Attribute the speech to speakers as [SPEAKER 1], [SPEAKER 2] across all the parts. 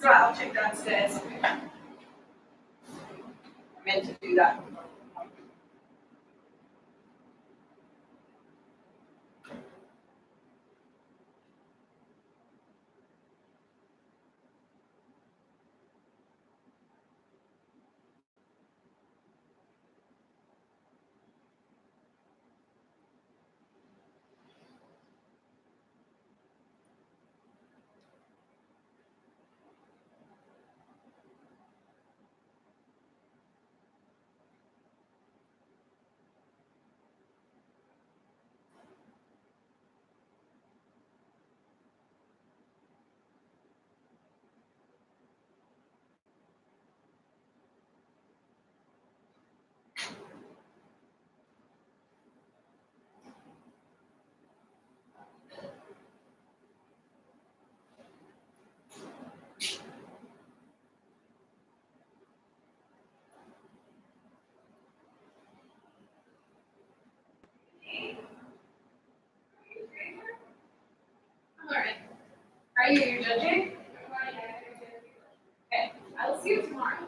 [SPEAKER 1] right, I'll check downstairs. I meant to do that.
[SPEAKER 2] All right. Are you judging? Okay. I'll see you tomorrow.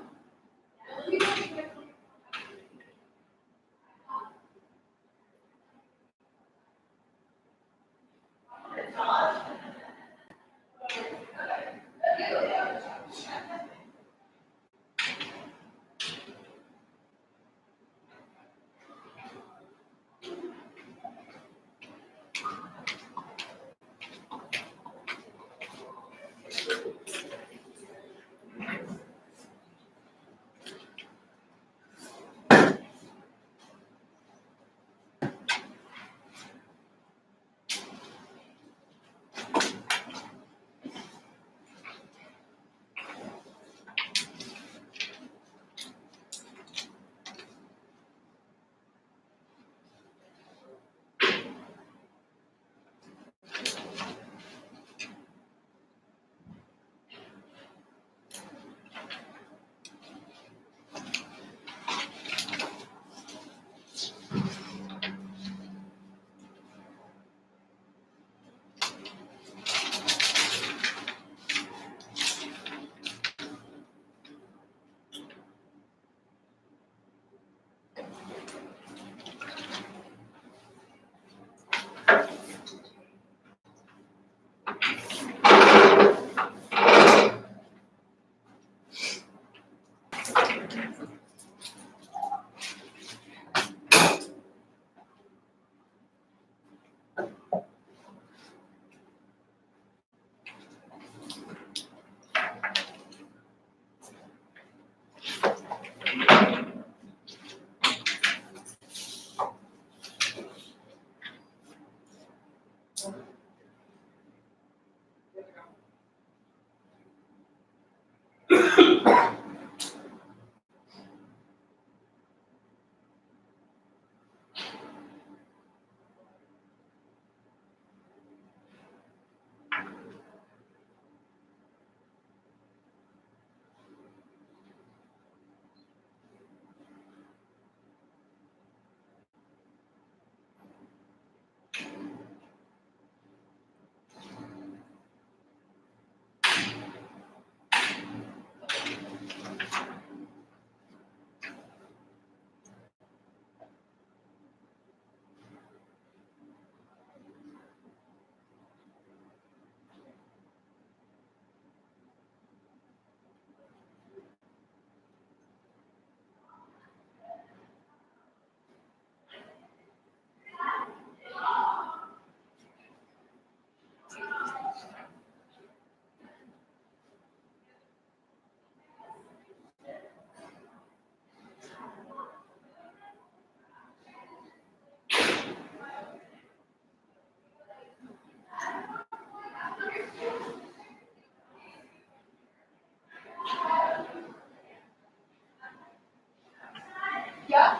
[SPEAKER 2] Yeah.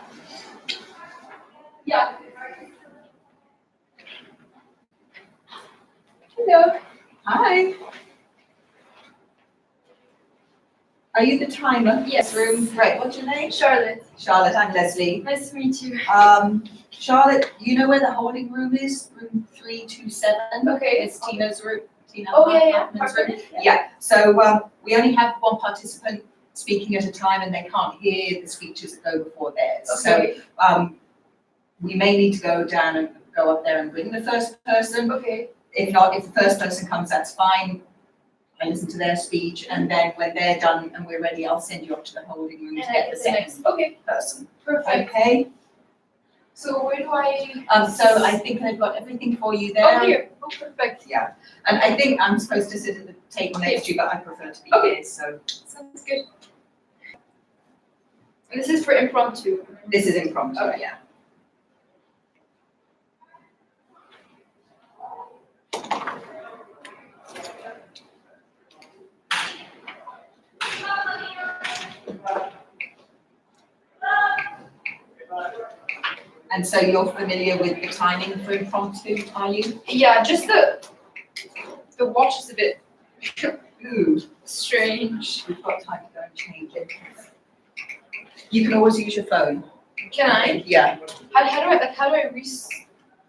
[SPEAKER 2] Yeah.
[SPEAKER 1] Hello. Hi. Are you the timer?
[SPEAKER 2] Yes.
[SPEAKER 1] Room. Right. What's your name?
[SPEAKER 2] Charlotte.
[SPEAKER 1] Charlotte. I'm Leslie.
[SPEAKER 2] Nice to meet you.
[SPEAKER 1] Charlotte, you know where the holding room is? Room 327.
[SPEAKER 2] Okay.
[SPEAKER 1] It's Tina's room. Tina?
[SPEAKER 2] Oh, yeah.
[SPEAKER 1] Hartman's room? Yeah, so we only have one participant speaking at a time and they can't hear the speeches that go before theirs.
[SPEAKER 2] Okay.
[SPEAKER 1] So we may need to go down and go up there and bring the first person.
[SPEAKER 2] Okay.
[SPEAKER 1] If not, if the first person comes, that's fine. I listen to their speech and then when they're done and we're ready, I'll send you up to the holding room to get the second
[SPEAKER 2] Okay,
[SPEAKER 1] person.
[SPEAKER 2] perfect.
[SPEAKER 1] Okay,
[SPEAKER 2] So where do I?
[SPEAKER 1] so I think I've got everything for you
[SPEAKER 2] Oh,
[SPEAKER 1] there.
[SPEAKER 2] here. Oh, perfect.
[SPEAKER 1] Yeah, and I think I'm supposed to sit at the table next to you, but I prefer to be
[SPEAKER 2] Okay.
[SPEAKER 1] here, so.
[SPEAKER 2] Sounds good. And this is for impromptu.
[SPEAKER 1] This is impromptu,
[SPEAKER 2] Okay.
[SPEAKER 1] yeah. And so you're familiar with the timing for impromptu, are you?
[SPEAKER 2] Yeah, just the watch is a bit
[SPEAKER 1] Ooh,
[SPEAKER 2] strange.
[SPEAKER 1] we've got time to go and change it. You can always use your phone.
[SPEAKER 2] Can I?
[SPEAKER 1] think. Yeah,
[SPEAKER 2] How do I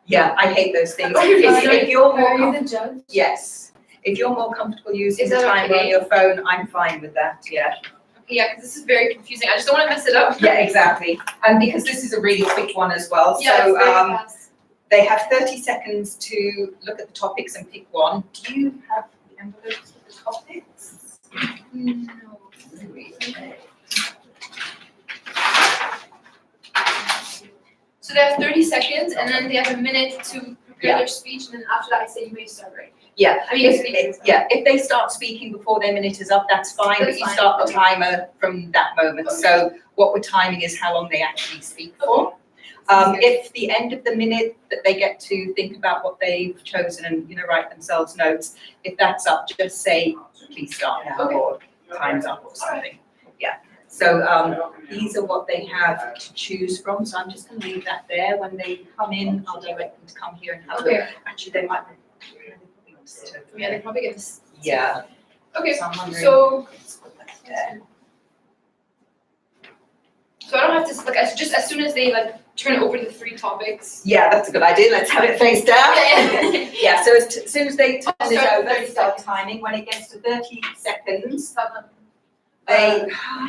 [SPEAKER 1] yeah, I hate those things.
[SPEAKER 2] Are you
[SPEAKER 1] If you're more
[SPEAKER 2] the judge?
[SPEAKER 1] yes, if you're more comfortable using
[SPEAKER 2] Is
[SPEAKER 1] the
[SPEAKER 2] that
[SPEAKER 1] timer on
[SPEAKER 2] okay?
[SPEAKER 1] your phone, I'm fine with that, yeah.
[SPEAKER 2] Okay, yeah, because this is very confusing. I just don't want to mess it up.
[SPEAKER 1] Yeah, exactly. And because this is a really quick one as well,
[SPEAKER 2] Yeah,
[SPEAKER 1] so
[SPEAKER 2] it's very fast.
[SPEAKER 1] they have 30 seconds to look at the topics and pick one. Do you have the envelopes with the topics?
[SPEAKER 2] No. So they have 30 seconds, and then they have a minute to prepare their speech, and then after that, I say you may start writing.
[SPEAKER 1] Yeah,
[SPEAKER 2] I mean,
[SPEAKER 1] if they start speaking before their minute is up, that's fine, but
[SPEAKER 2] That's
[SPEAKER 1] you
[SPEAKER 2] fine.
[SPEAKER 1] start the timer from that moment.
[SPEAKER 2] Okay.
[SPEAKER 1] So what we're timing is how long they actually speak for. If the end of the minute that they get to think about what they've chosen and, write themselves notes, if that's up, just say, please start now,
[SPEAKER 2] Okay.
[SPEAKER 1] or time's up or something. Yeah, so these are what they have to choose from, so I'm just gonna leave that there. When they come in, I'll direct them to come here and have a look.
[SPEAKER 2] Okay.
[SPEAKER 1] Actually, they might. Sit over
[SPEAKER 2] Yeah, they
[SPEAKER 1] there.
[SPEAKER 2] probably get this.
[SPEAKER 1] Yeah.
[SPEAKER 2] Okay,
[SPEAKER 1] So I'm wondering.
[SPEAKER 2] so
[SPEAKER 1] Yeah.
[SPEAKER 2] I don't have to like as soon as they turn over the 3 topics.
[SPEAKER 1] Yeah, that's a good idea. Let's have it face down.
[SPEAKER 2] Yeah.
[SPEAKER 1] Yeah, so as soon as they turn it
[SPEAKER 2] Start
[SPEAKER 1] over,
[SPEAKER 2] 30
[SPEAKER 1] start timing. When it gets to 30 seconds,
[SPEAKER 2] They,
[SPEAKER 1] they,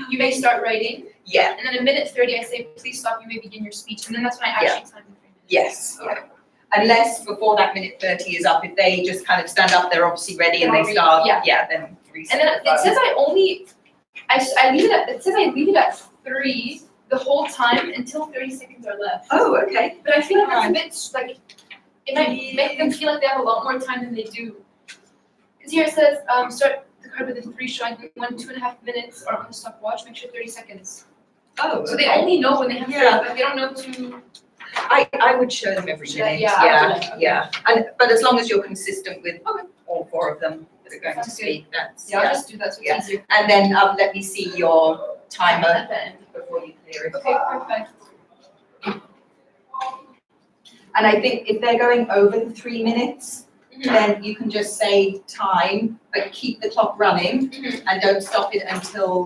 [SPEAKER 2] you may start writing,
[SPEAKER 1] yeah,
[SPEAKER 2] and then a minute 30, I say, please stop. You may begin your speech, and then that's when I actually time the 3 minutes.
[SPEAKER 1] yes.
[SPEAKER 2] Okay.
[SPEAKER 1] Unless before that minute 30 is up, if they just kind of stand up, they're obviously ready and they start,
[SPEAKER 2] Yeah.
[SPEAKER 1] then reset.
[SPEAKER 2] And then
[SPEAKER 1] the
[SPEAKER 2] it says
[SPEAKER 1] phone.
[SPEAKER 2] I leave it at, it says I leave it at 3 the whole time until 30 seconds are left.
[SPEAKER 1] Oh, okay.
[SPEAKER 2] But I feel like that's a bit it might make them feel like they have a lot more time than they do. Because here it says start the card within 3 showing 1 2.5 minutes or on the stopwatch. Make sure 30 seconds.
[SPEAKER 1] Oh,
[SPEAKER 2] So they
[SPEAKER 1] okay.
[SPEAKER 2] only know when they have 30,
[SPEAKER 1] Yeah.
[SPEAKER 2] but they don't know to.
[SPEAKER 1] I would show them every
[SPEAKER 2] Yeah,
[SPEAKER 1] minute,
[SPEAKER 2] yeah,
[SPEAKER 1] yeah. But as long as you're consistent with all 4 of them that are going to
[SPEAKER 2] Sounds good.
[SPEAKER 1] speak, that's,
[SPEAKER 2] Yeah, I'll just do that so it's
[SPEAKER 1] Yeah.
[SPEAKER 2] easier.
[SPEAKER 1] And then let me see your timer
[SPEAKER 2] At the end.
[SPEAKER 1] before you clear it.
[SPEAKER 2] Okay, perfect.
[SPEAKER 1] And I think if they're going over the 3 minutes,
[SPEAKER 2] Mhm.
[SPEAKER 1] then you can just say time, but keep the clock running
[SPEAKER 2] Mhm.
[SPEAKER 1] and don't stop it until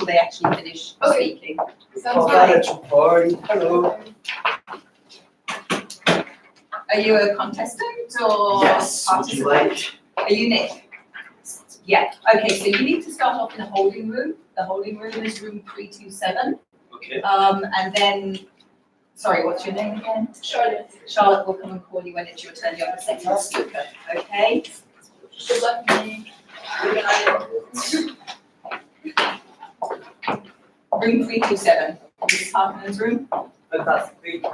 [SPEAKER 1] they actually finish
[SPEAKER 2] Okay.
[SPEAKER 1] speaking.
[SPEAKER 2] Sounds
[SPEAKER 3] Got
[SPEAKER 2] good.
[SPEAKER 3] it, your party. Hello.
[SPEAKER 1] Are you a contestant or?
[SPEAKER 3] Yes, would you
[SPEAKER 1] participant?
[SPEAKER 3] like?
[SPEAKER 1] Are you Nick? Yeah, okay, so you need to start off in the holding room. The holding room is room 327.
[SPEAKER 3] Okay.
[SPEAKER 1] And then, sorry, what's your name again?
[SPEAKER 2] Charlotte.
[SPEAKER 1] Charlotte will come and call you when it's your turn. You're the second speaker, okay?
[SPEAKER 2] Good luck, Manny.
[SPEAKER 1] Room 327, Mrs. Hartman's room.
[SPEAKER 3] Fantastic.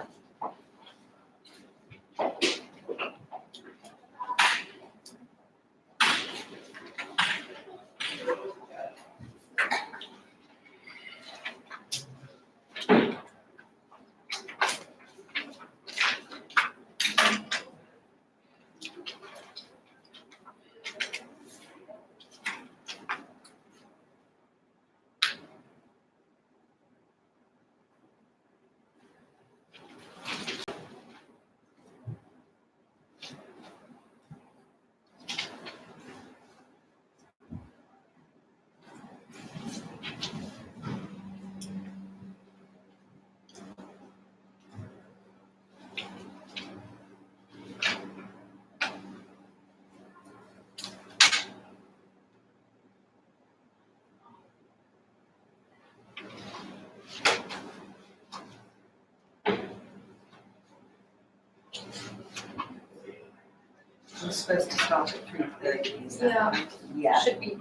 [SPEAKER 1] was supposed to start at 3:30, is that
[SPEAKER 2] Yeah.
[SPEAKER 1] right? Yeah,
[SPEAKER 2] Should be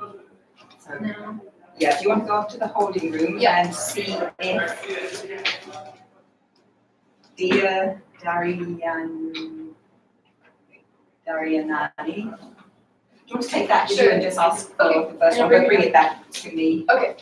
[SPEAKER 1] so,
[SPEAKER 2] now.
[SPEAKER 1] yeah, do you want to go up to the holding room
[SPEAKER 2] Yeah.
[SPEAKER 1] and see if Dia, Darianani, do you want to take that with you
[SPEAKER 2] Sure.
[SPEAKER 1] and just ask for
[SPEAKER 2] Okay.
[SPEAKER 1] the first
[SPEAKER 2] And
[SPEAKER 1] one, but
[SPEAKER 2] bring
[SPEAKER 1] bring
[SPEAKER 2] it
[SPEAKER 1] it back to me.
[SPEAKER 2] Okay.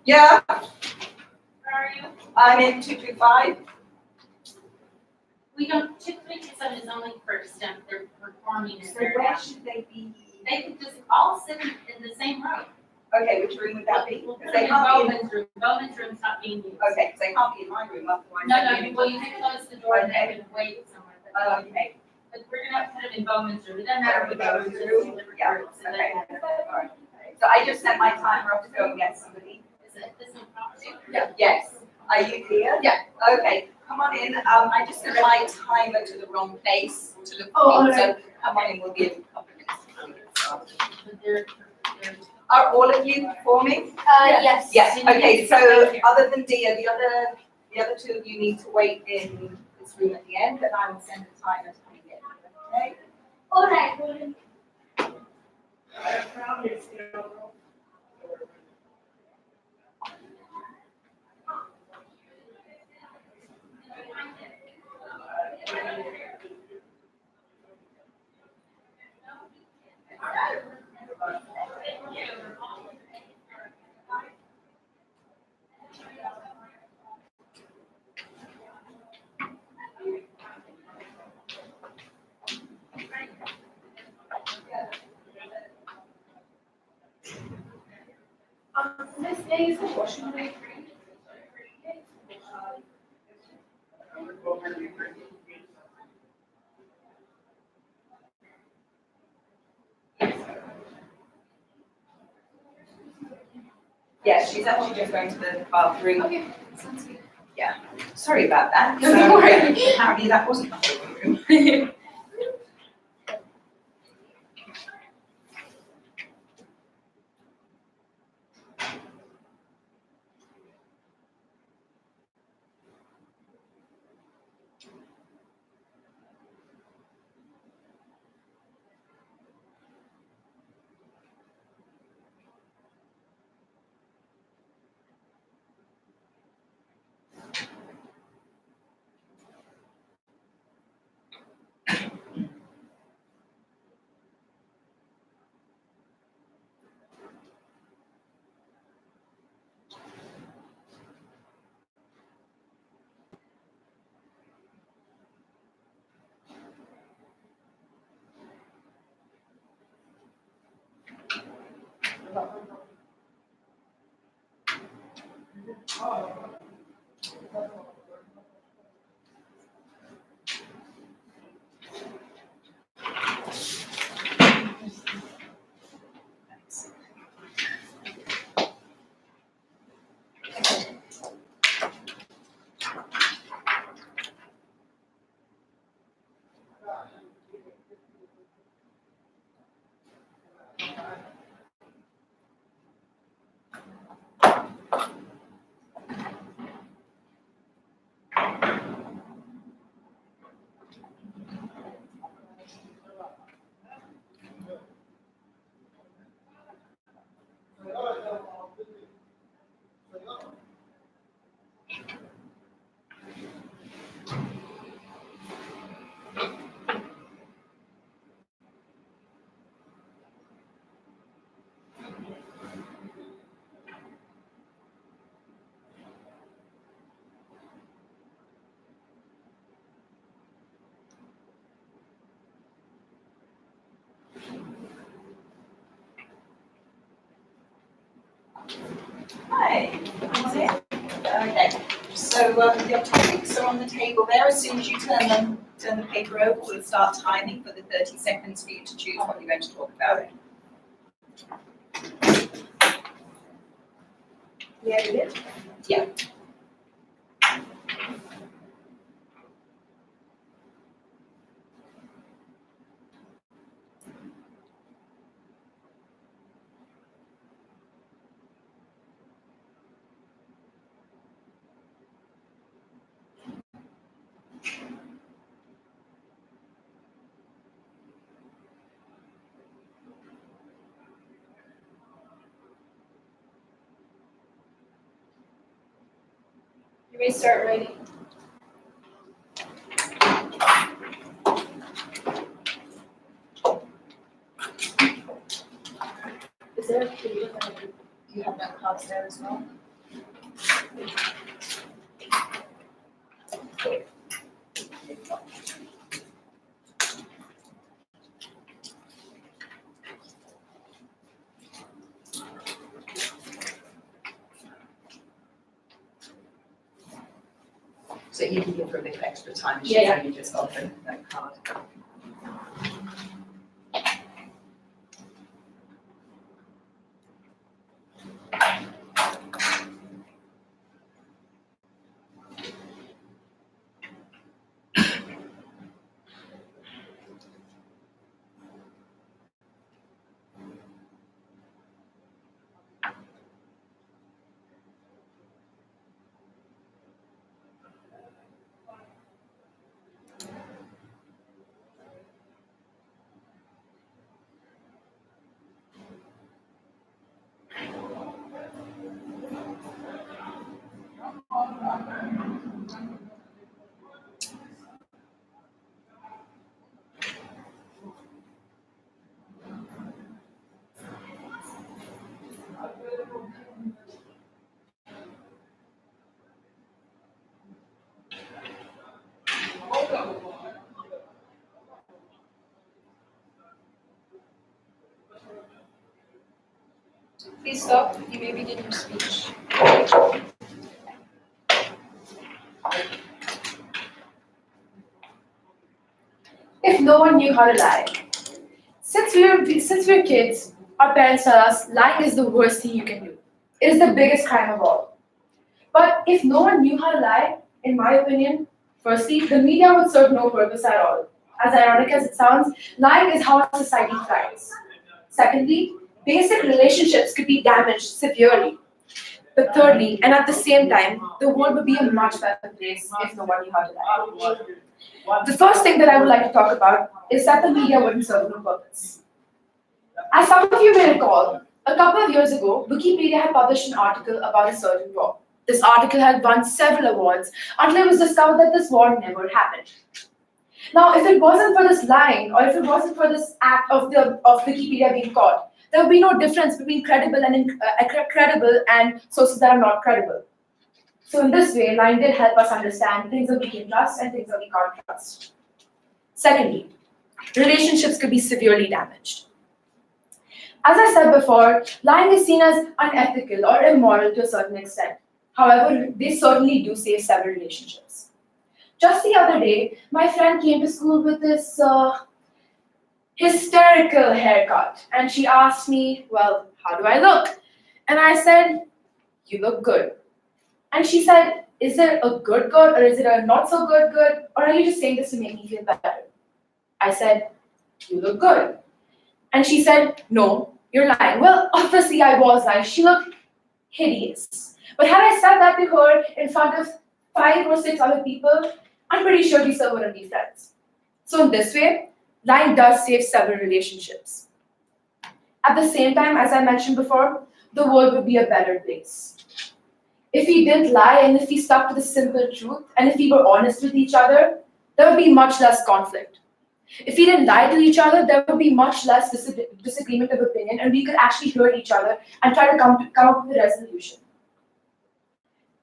[SPEAKER 1] Yeah,
[SPEAKER 4] Where are you?
[SPEAKER 1] I'm in 225.
[SPEAKER 4] We don't, 227 is only for STEM, they're performing in
[SPEAKER 1] So
[SPEAKER 4] there.
[SPEAKER 1] where should they be?
[SPEAKER 4] They could just all sit in the same room.
[SPEAKER 1] Okay, which room would that be?
[SPEAKER 4] We'll put
[SPEAKER 1] Because
[SPEAKER 4] them
[SPEAKER 1] they
[SPEAKER 4] in
[SPEAKER 1] can't be in,
[SPEAKER 4] Bowman's room, Bowman's room's not being used.
[SPEAKER 1] okay, because they can't be in my room, otherwise.
[SPEAKER 4] No,
[SPEAKER 1] they'd
[SPEAKER 4] no,
[SPEAKER 1] be-
[SPEAKER 4] well, you can close the door and they can wait somewhere, but,
[SPEAKER 1] Okay.
[SPEAKER 4] but we're gonna have to put them in Bowman's room, it doesn't matter what
[SPEAKER 1] Bowman's
[SPEAKER 4] Bowman's
[SPEAKER 1] room?
[SPEAKER 4] room.
[SPEAKER 1] Yeah, okay. All right. So I just sent my timer off to go and get somebody.
[SPEAKER 4] Is it this impromptu?
[SPEAKER 1] Yes. Are you here?
[SPEAKER 2] Yeah.
[SPEAKER 1] Okay, come on in. I just set my timer to the wrong place, to the
[SPEAKER 2] Oh,
[SPEAKER 1] front,
[SPEAKER 2] okay.
[SPEAKER 1] so come on in, we'll be in a couple of minutes.
[SPEAKER 4] But they're,
[SPEAKER 1] Are all of you performing?
[SPEAKER 2] Yes.
[SPEAKER 1] Yes, okay, so other than Dia, the other two of you need to wait in this room at the end, and I will send the timer to come in, okay?
[SPEAKER 2] All right. This day is the washing day.
[SPEAKER 1] Yes, she's actually just going to the bathroom.
[SPEAKER 2] Okay, sounds good.
[SPEAKER 1] Sorry about that.
[SPEAKER 2] No, don't worry.
[SPEAKER 1] So, apparently that wasn't the holding room. Hi. Okay, So your topics are on the table there. As soon as you turn the paper over, we'll start timing for the 30 seconds for you to choose what you're going to talk about.
[SPEAKER 2] Yeah, we did.
[SPEAKER 1] Yeah.
[SPEAKER 2] You may start writing. Is there a video that I can-
[SPEAKER 1] You have no cards there as well? So you can give her a bit of extra time. She's
[SPEAKER 2] Yeah.
[SPEAKER 1] only just got that card.
[SPEAKER 2] Please stop. You may begin your speech. If no one knew how to lie. Since we're kids, our parents tell us lying is the worst thing you can do. It is the biggest crime of all. But if no one knew how to lie, in my opinion, firstly, the media would serve no purpose at all. As ironic as it sounds, lying is how society thrives. Secondly, basic relationships could be damaged severely. But thirdly, and at the same time, the world would be a much better place if no one knew how to lie. The first thing that I would like to talk about is that the media wouldn't serve no purpose. As some of you may recall, a couple of years ago, Wikipedia had published an article about a certain war. This article had won several awards until it was discovered that this war never happened. Now, if it wasn't for this line, or if it wasn't for this act of Wikipedia being caught, there would be no difference between credible and sources that are not credible. So in this way, line did help us understand things that we can trust and things that we can't trust. Secondly, relationships could be severely damaged. As I said before, lying is seen as unethical or immoral to a certain extent. However, they certainly do save several relationships. Just the other day, my friend came to school with this hysterical haircut, and she asked me, well, how do I look? And I said, you look good. And she said, is there a good good, or is it a not so good good, or are you just saying this to make me feel better? I said, you look good. And she said, no, you're lying. Well, obviously I was lying. She looked hideous. But had I said that to her in front of 5 or 6 other people, I'm pretty sure we still wouldn't be friends. So in this way, lying does save several relationships. At the same time, as I mentioned before, the world would be a better place. If we didn't lie and if we stuck to the simple truth and if we were honest with each other, there would be much less conflict. If we didn't lie to each other, there would be much less disagreement of opinion, and we could actually hear each other and try to come up with a resolution.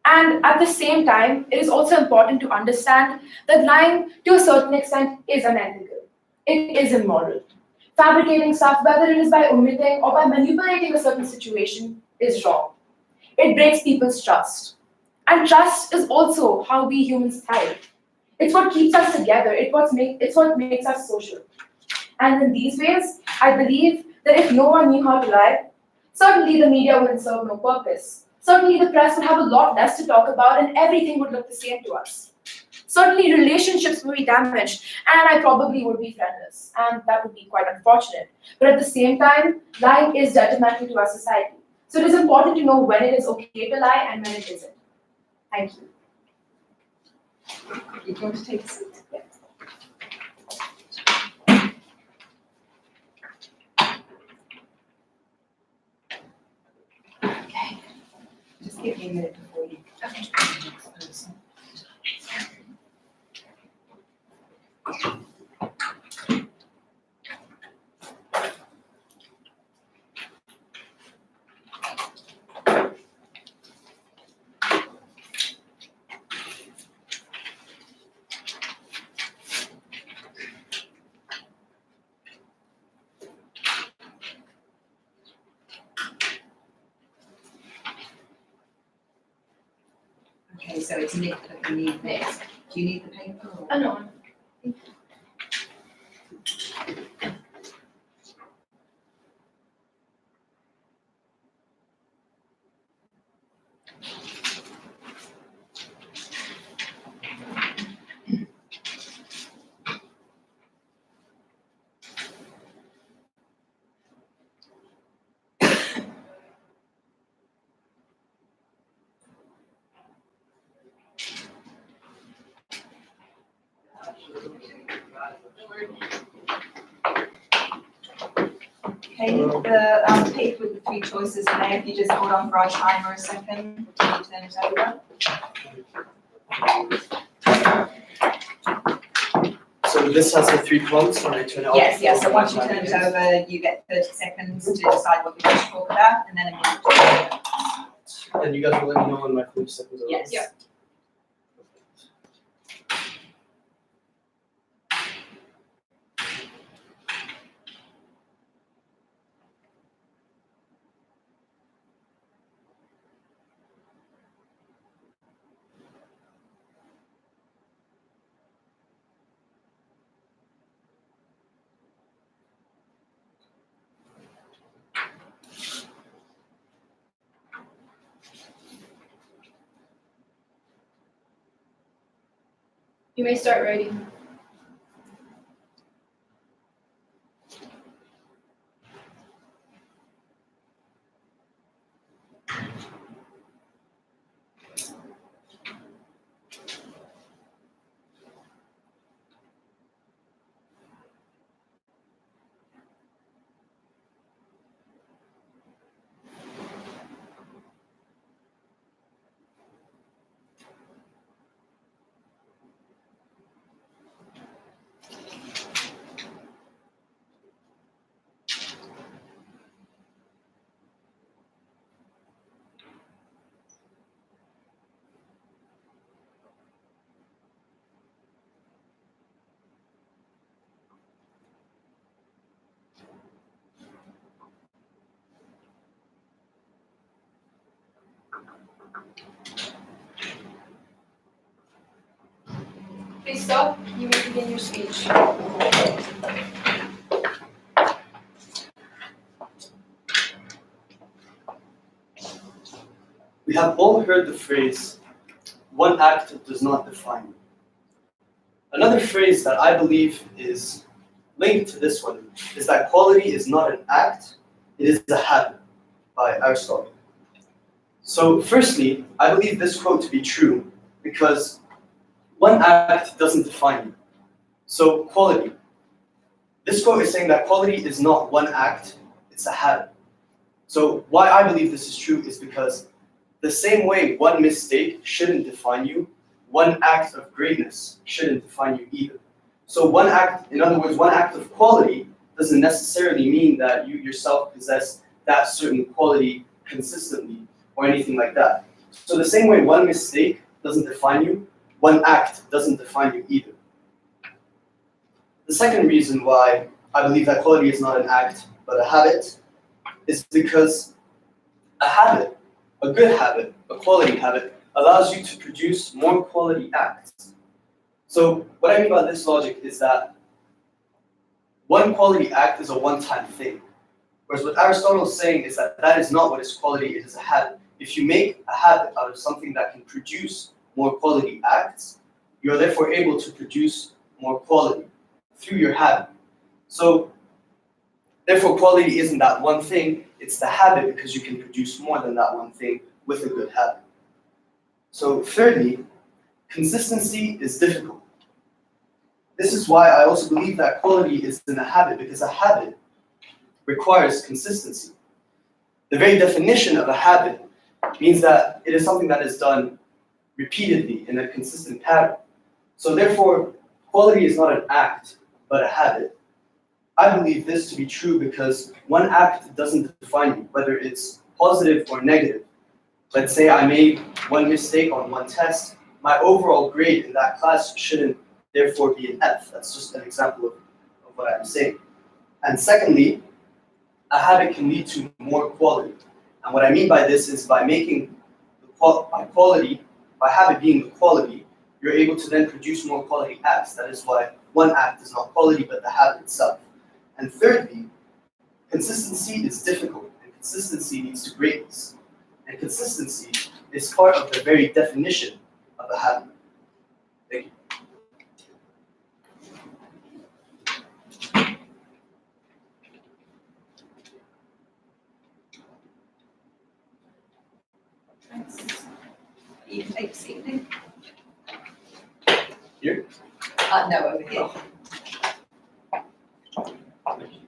[SPEAKER 2] And at the same time, it is also important to understand that lying, to a certain extent, is unethical. It is immoral. Fabricating stuff, whether it is by omitting or by manipulating a certain situation, is wrong. It breaks people's trust.
[SPEAKER 5] And trust is also how we humans thrive. It's what keeps us together. It's what makes us social. And in these ways, I believe that if no one knew how to lie, certainly the media wouldn't serve no purpose. Certainly the press would have a lot less to talk about and everything would look the same to us. Certainly relationships would be damaged and I probably would be friendless. And that would be quite unfortunate. But at the same time, lying is detrimental to our society. So it is important to know when it is okay to lie and when it isn't. Thank you.
[SPEAKER 1] You're going to take a seat. Okay. Just give me a minute before you. Okay, so it's Nick that we need next. Do you need the paper or?
[SPEAKER 2] Oh, no.
[SPEAKER 1] Okay, the paper with the three choices there, if you just hold on for our timer a second, can you turn it over?
[SPEAKER 3] So this has the 3 prompts when I turn it off?
[SPEAKER 1] Yes, so once you turn it over, you get 30 seconds to decide what you want to talk about, and then a minute to
[SPEAKER 3] And you guys will let me know when my 30 seconds are up?
[SPEAKER 1] Yes.
[SPEAKER 2] Yeah. You may start writing. Please stop. You may begin your speech.
[SPEAKER 3] We have all heard the phrase, one act does not define you. Another phrase that I believe is linked to this one is that quality is not an act, it is a habit, by Aristotle. So firstly, I believe this quote to be true because one act doesn't define you. So quality. This quote is saying that quality is not one act, it's a habit. So why I believe this is true is because the same way one mistake shouldn't define you, one act of greatness shouldn't define you either. So one act, in other words, one act of quality doesn't necessarily mean that you yourself possess that certain quality consistently or anything like that. So the same way one mistake doesn't define you, one act doesn't define you either. The second reason why I believe that quality is not an act but a habit is because a habit, a good habit, a quality habit, allows you to produce more quality acts. So what I mean by this logic is that one quality act is a one-time thing. Whereas what Aristotle is saying is that that is not what is quality, it is a habit. If you make a habit out of something that can produce more quality acts, you're therefore able to produce more quality through your habit. So therefore quality isn't that one thing, it's the habit because you can produce more than that one thing with a good habit. So thirdly, consistency is difficult. This is why I also believe that quality is in a habit, because a habit requires consistency. The very definition of a habit means that it is something that is done repeatedly in a consistent pattern. So therefore, quality is not an act, but a habit. I believe this to be true because one act doesn't define you, whether it's positive or negative. Let's say I made one mistake on one test, my overall grade in that class shouldn't therefore be an F. That's just an example of what I'm saying. And secondly, a habit can lead to more quality. And what I mean by this is by making by habit being the quality, you're able to then produce more quality acts. That is why one act is not quality, but the habit itself. And thirdly, consistency is difficult, and consistency leads to greatness. And consistency is part of the very definition of a habit. Thank you.
[SPEAKER 1] Thanks. You can take a seat then.
[SPEAKER 3] Here?
[SPEAKER 1] No, over here. Okay.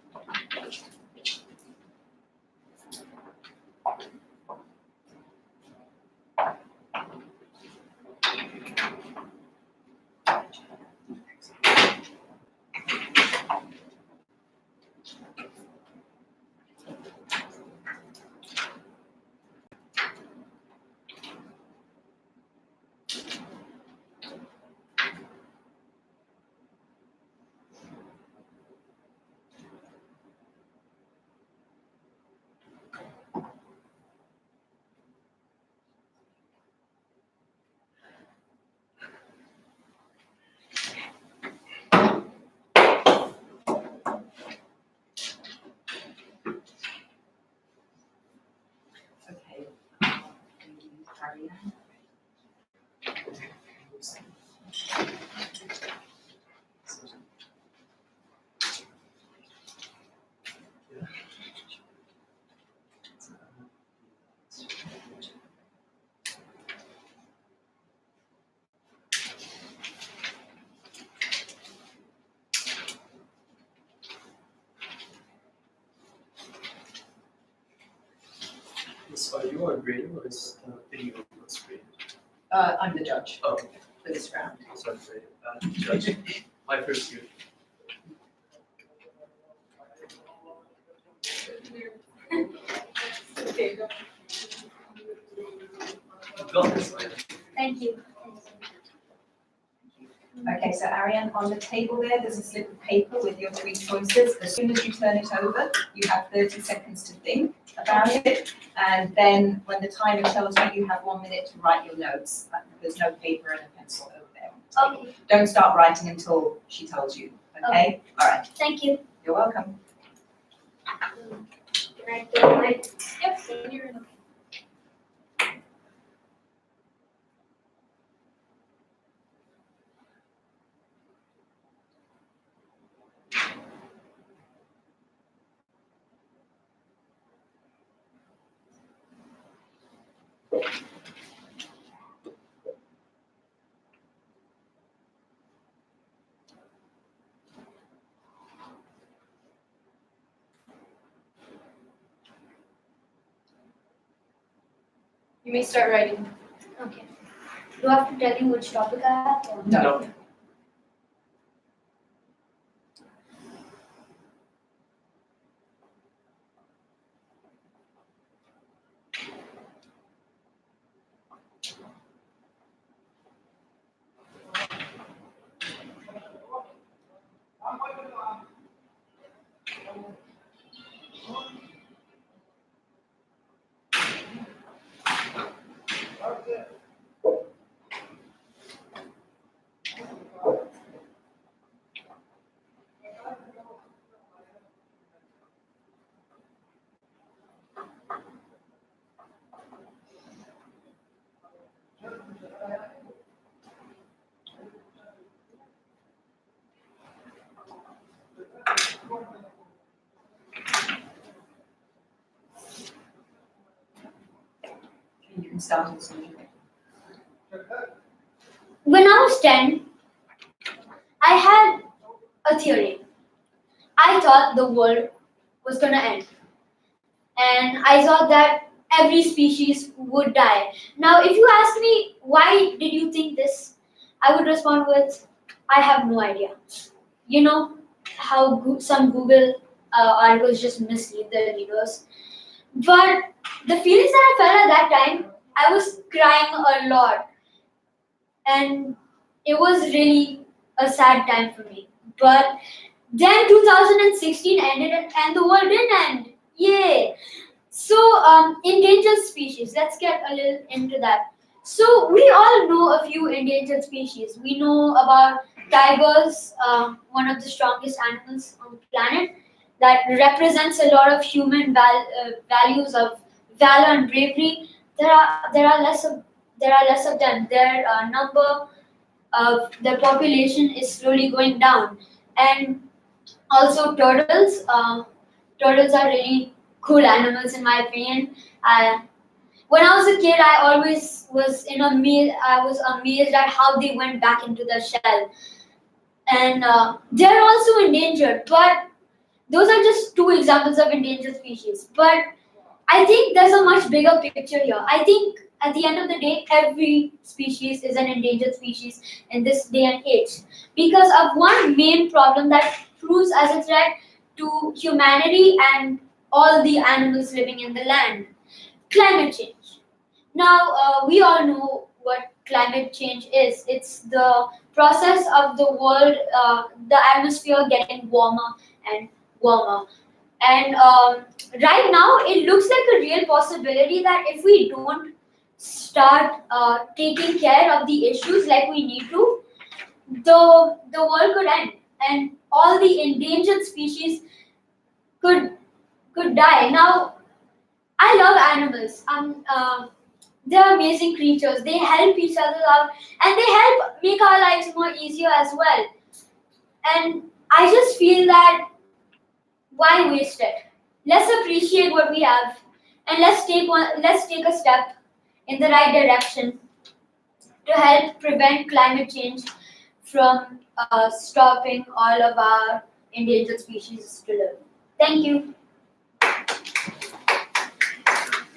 [SPEAKER 1] Carry on.
[SPEAKER 3] So are you a grader or is video what's graded?
[SPEAKER 1] I'm the judge
[SPEAKER 3] Oh,
[SPEAKER 1] for this round.
[SPEAKER 3] sorry, judge. My first year. Got this, man.
[SPEAKER 4] Thank you.
[SPEAKER 1] Okay, so Ariane, on the table there's a slip of paper with your three choices. As soon as you turn it over, you have 30 seconds to think about it. And then when the timer tells you, you have 1 minute to write your notes. There's no paper and a pencil over there on the table.
[SPEAKER 4] Okay,
[SPEAKER 1] Don't start writing until she tells you, okay? All right,
[SPEAKER 4] thank you.
[SPEAKER 1] you're welcome.
[SPEAKER 4] Can I go my? Yep. You're in.
[SPEAKER 2] You may start writing.
[SPEAKER 4] Okay. Do I have to tell you which topic I have? Or?
[SPEAKER 1] No. can start as usual.
[SPEAKER 6] When I was 10, I had a theory. I thought the world was gonna end. And I thought that every species would die. Now, if you ask me, why did you think this? I would respond with, I have no idea. You know how some Google articles just mislead the readers. But the feelings that I felt at that time, I was crying a lot. And it was really a sad time for me. But then 2016 ended and the world didn't end. Yay! So, endangered species, let's get a little into that. So, we all know a few endangered species. We know about tigers, one of the strongest animals on the planet, that represents a lot of human values of valor and bravery. There are less of them. Their number of their population is slowly going down, and also turtles. Turtles are really cool animals in my opinion. When I was a kid, I always was I was amazed at how they went back into the shell, and they're also endangered. But those are just two examples of endangered species. But I think there's a much bigger picture here. I think at the end of the day, every species is an endangered species in this day and age because of one main problem that proves as a threat to humanity and all the animals living in the land: climate change. Now, we all know what climate change is. It's the process of the world, the atmosphere getting warmer and warmer. And right now, it looks like a real possibility that if we don't start taking care of the issues like we need to, the world could end, and all the endangered species could die. Now, I love animals. They're amazing creatures. They help each other out, and they help make our lives more easier as well. And I just feel that why waste it? Let's appreciate what we have, and let's take a step in the right direction to help prevent climate change from stopping all of our endangered species to live. Thank you.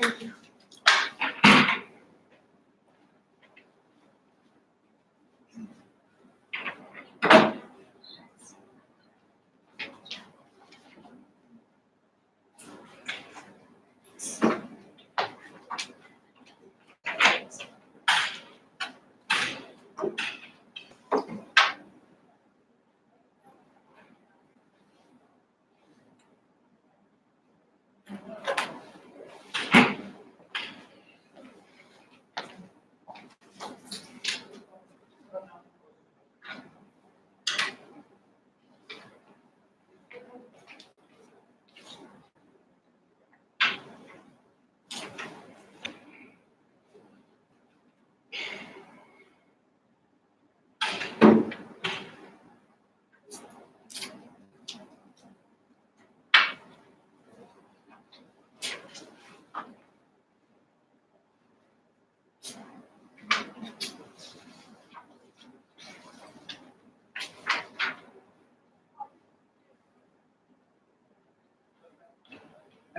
[SPEAKER 6] Thank you.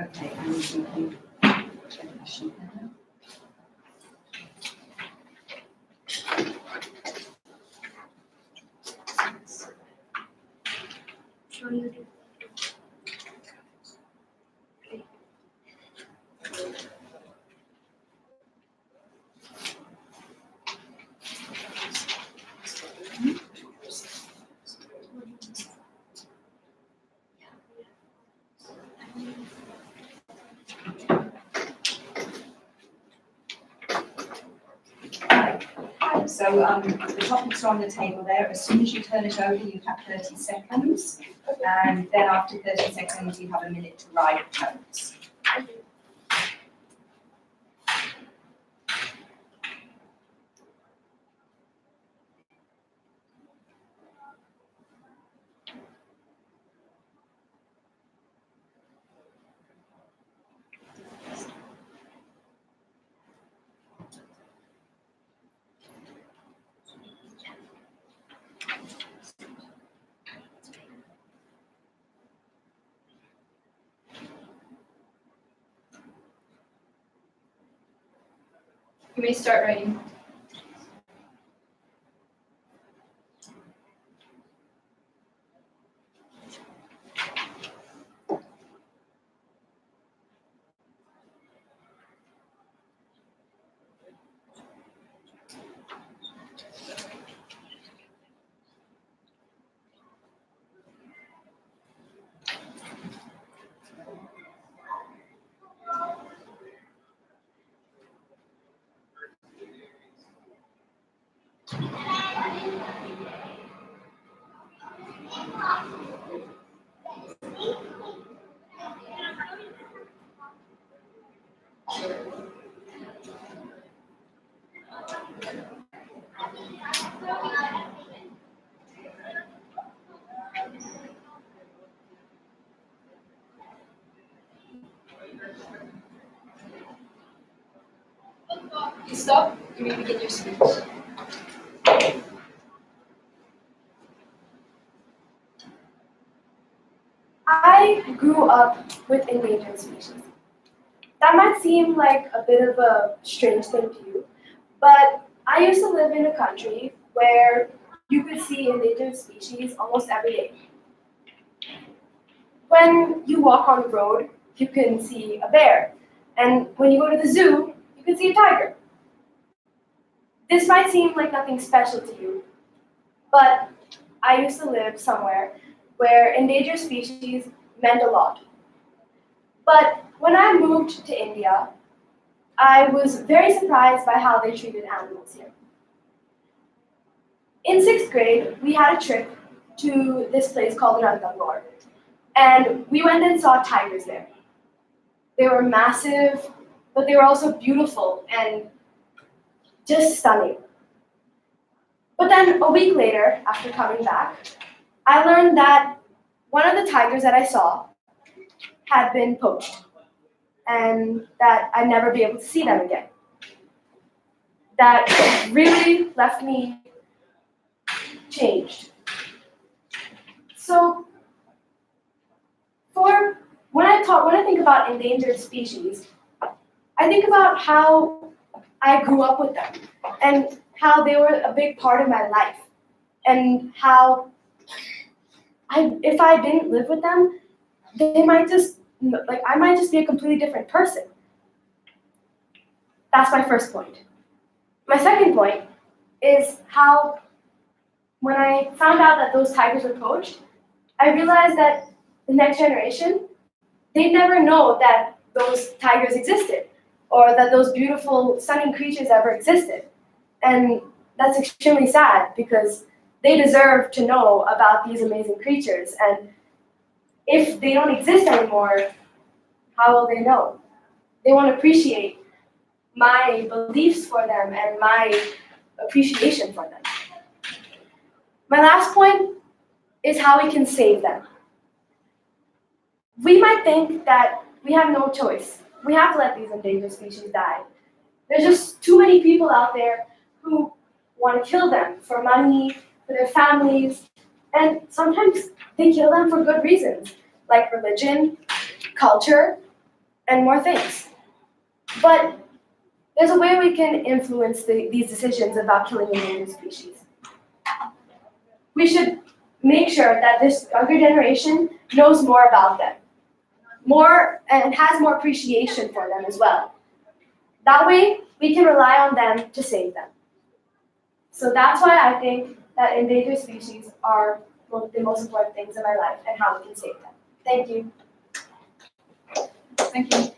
[SPEAKER 1] Okay, and we can get a question now. So the topics are on the table there. As soon as you turn it over, you have 30 seconds. And then after 30 seconds, you have a minute to write notes.
[SPEAKER 2] You may start writing. You stop, you may begin your speech.
[SPEAKER 5] I grew up with endangered species. That might seem like a bit of a strange thing to you, but I used to live in a country where you could see endangered species almost every day. When you walk on the road, you can see a bear, and when you go to the zoo, you can see a tiger. This might seem like nothing special to you, but I used to live somewhere where endangered species meant a lot. But when I moved to India, I was very surprised by how they treated animals here. In sixth grade, we had a trip to this place called Ranthambore, and we went and saw tigers there. They were massive, but they were also beautiful and just stunning. But then a week later, after coming back, I learned that one of the tigers that I saw had been poached, and that I'd never be able to see them again. That really left me changed. So, when I think about endangered species, I think about how I grew up with them and how they were a big part of my life, and how if I didn't live with them, I might just be a completely different person. That's my first point. My second point is how when I found out that those tigers were poached, I realized that the next generation, they'd never know that those tigers existed or that those beautiful, stunning creatures ever existed. And that's extremely sad because they deserve to know about these amazing creatures. And if they don't exist anymore, how will they know? They won't appreciate my beliefs for them and my appreciation for them. My last point is how we can save them. We might think that we have no choice. We have to let these endangered species die. There's just too many people out there who want to kill them for money, for their families, and sometimes they kill them for good reasons, like religion, culture, and more things. But there's a way we can influence these decisions about killing endangered species. We should make sure that this younger generation knows more about them, and has more appreciation for them as well. That way, we can rely on them to save them. So that's why I think that endangered species are one of the most important things in my life and how we can save them. Thank you.
[SPEAKER 1] Thank you.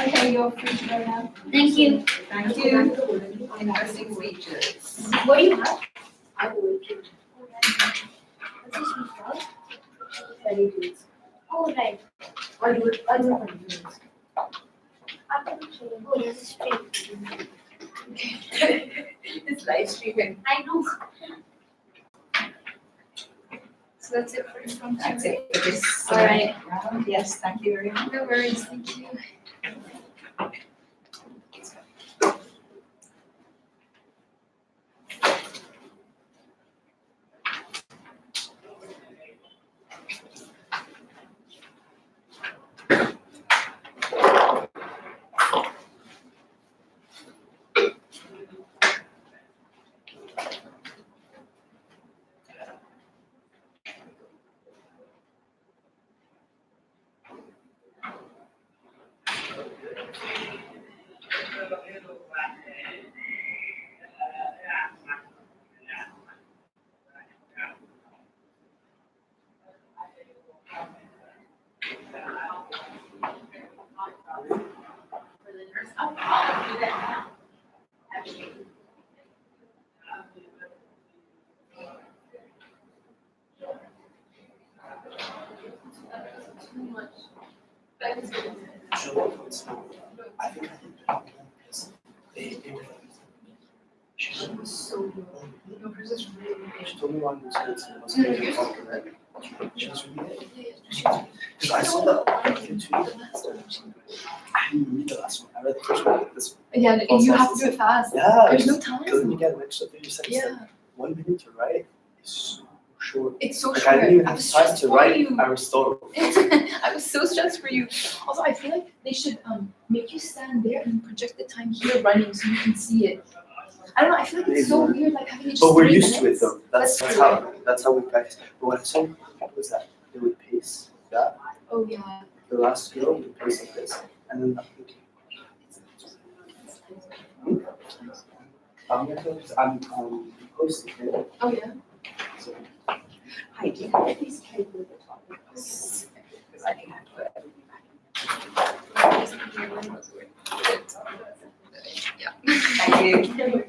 [SPEAKER 2] Okay, you're free to go now.
[SPEAKER 6] Thank you.
[SPEAKER 1] Thank you. Interesting speeches.
[SPEAKER 6] What do you have? Oh, right. Oh, there's a string.
[SPEAKER 1] It's live streaming.
[SPEAKER 6] I know.
[SPEAKER 2] So that's it for impromptu.
[SPEAKER 1] That's it for this
[SPEAKER 2] All right.
[SPEAKER 1] round. Yes, thank you very much.
[SPEAKER 2] No worries, thank you.
[SPEAKER 4] I'll do that now. Actually.
[SPEAKER 2] Too much. But it's good.
[SPEAKER 3] I think I did better because they were.
[SPEAKER 2] She was so good. No, hers is really good.
[SPEAKER 3] She told me one was good, so it must be good talking, right? She was really good. Because I saw that I didn't read the last one. I read the first one, like this one.
[SPEAKER 2] Yeah, and you have to do it fast.
[SPEAKER 3] Yeah.
[SPEAKER 2] There's no
[SPEAKER 3] Because then
[SPEAKER 2] time.
[SPEAKER 3] you get an extra 30 seconds.
[SPEAKER 2] Yeah,
[SPEAKER 3] Like 1 minute to write is so short.
[SPEAKER 2] it's so
[SPEAKER 3] Like
[SPEAKER 2] short.
[SPEAKER 3] I didn't even
[SPEAKER 2] I
[SPEAKER 3] have
[SPEAKER 2] was
[SPEAKER 3] time
[SPEAKER 2] stressed
[SPEAKER 3] to
[SPEAKER 2] for
[SPEAKER 3] write
[SPEAKER 2] you.
[SPEAKER 3] Aristotle.
[SPEAKER 2] I was so stressed for you. Also, I feel like they should make you stand there and project the time here running so you can see it. I don't know. I feel like it's so
[SPEAKER 3] Maybe.
[SPEAKER 2] weird, like having it just
[SPEAKER 3] But we're
[SPEAKER 2] 3
[SPEAKER 3] used to it
[SPEAKER 2] minutes.
[SPEAKER 3] though. That's
[SPEAKER 2] That's
[SPEAKER 3] how we practice. But what I saw with people was that they would pace that.
[SPEAKER 2] Oh yeah.
[SPEAKER 3] The last girl would pace like this, and then that would. I'm posting it.
[SPEAKER 2] Oh yeah.
[SPEAKER 3] So
[SPEAKER 1] Hi, do you have a piece of paper with the topics? Because I think I have to put everything back in. Thank you.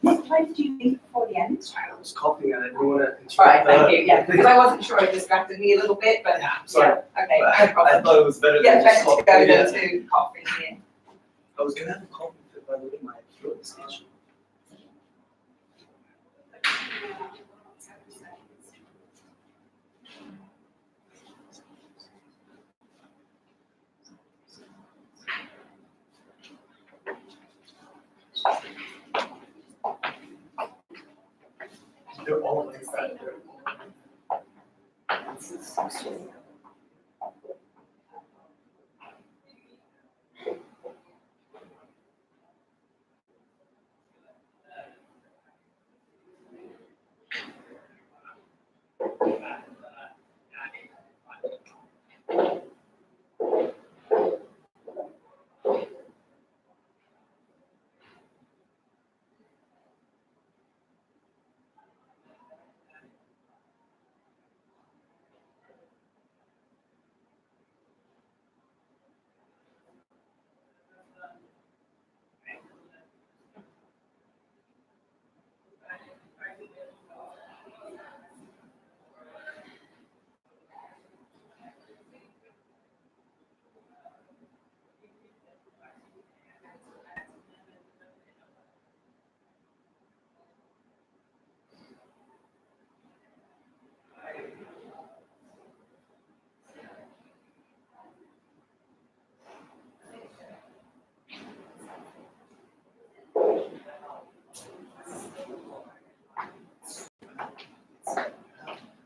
[SPEAKER 1] What time do you leave before the end?
[SPEAKER 3] I was copying and I didn't want to interrupt.
[SPEAKER 1] All right, thank you, yeah, because I wasn't sure, it distracted me a little bit, but
[SPEAKER 3] Yeah, I'm sorry.
[SPEAKER 1] yeah, okay,
[SPEAKER 3] But
[SPEAKER 1] no
[SPEAKER 3] I
[SPEAKER 1] problem.
[SPEAKER 3] thought it was better
[SPEAKER 1] Yeah,
[SPEAKER 3] than just
[SPEAKER 1] better to
[SPEAKER 3] copying.
[SPEAKER 1] go
[SPEAKER 3] Yeah.
[SPEAKER 1] than to cough in here.
[SPEAKER 3] I was gonna have a coffee fit by the way my throat is itchy. They're all like that.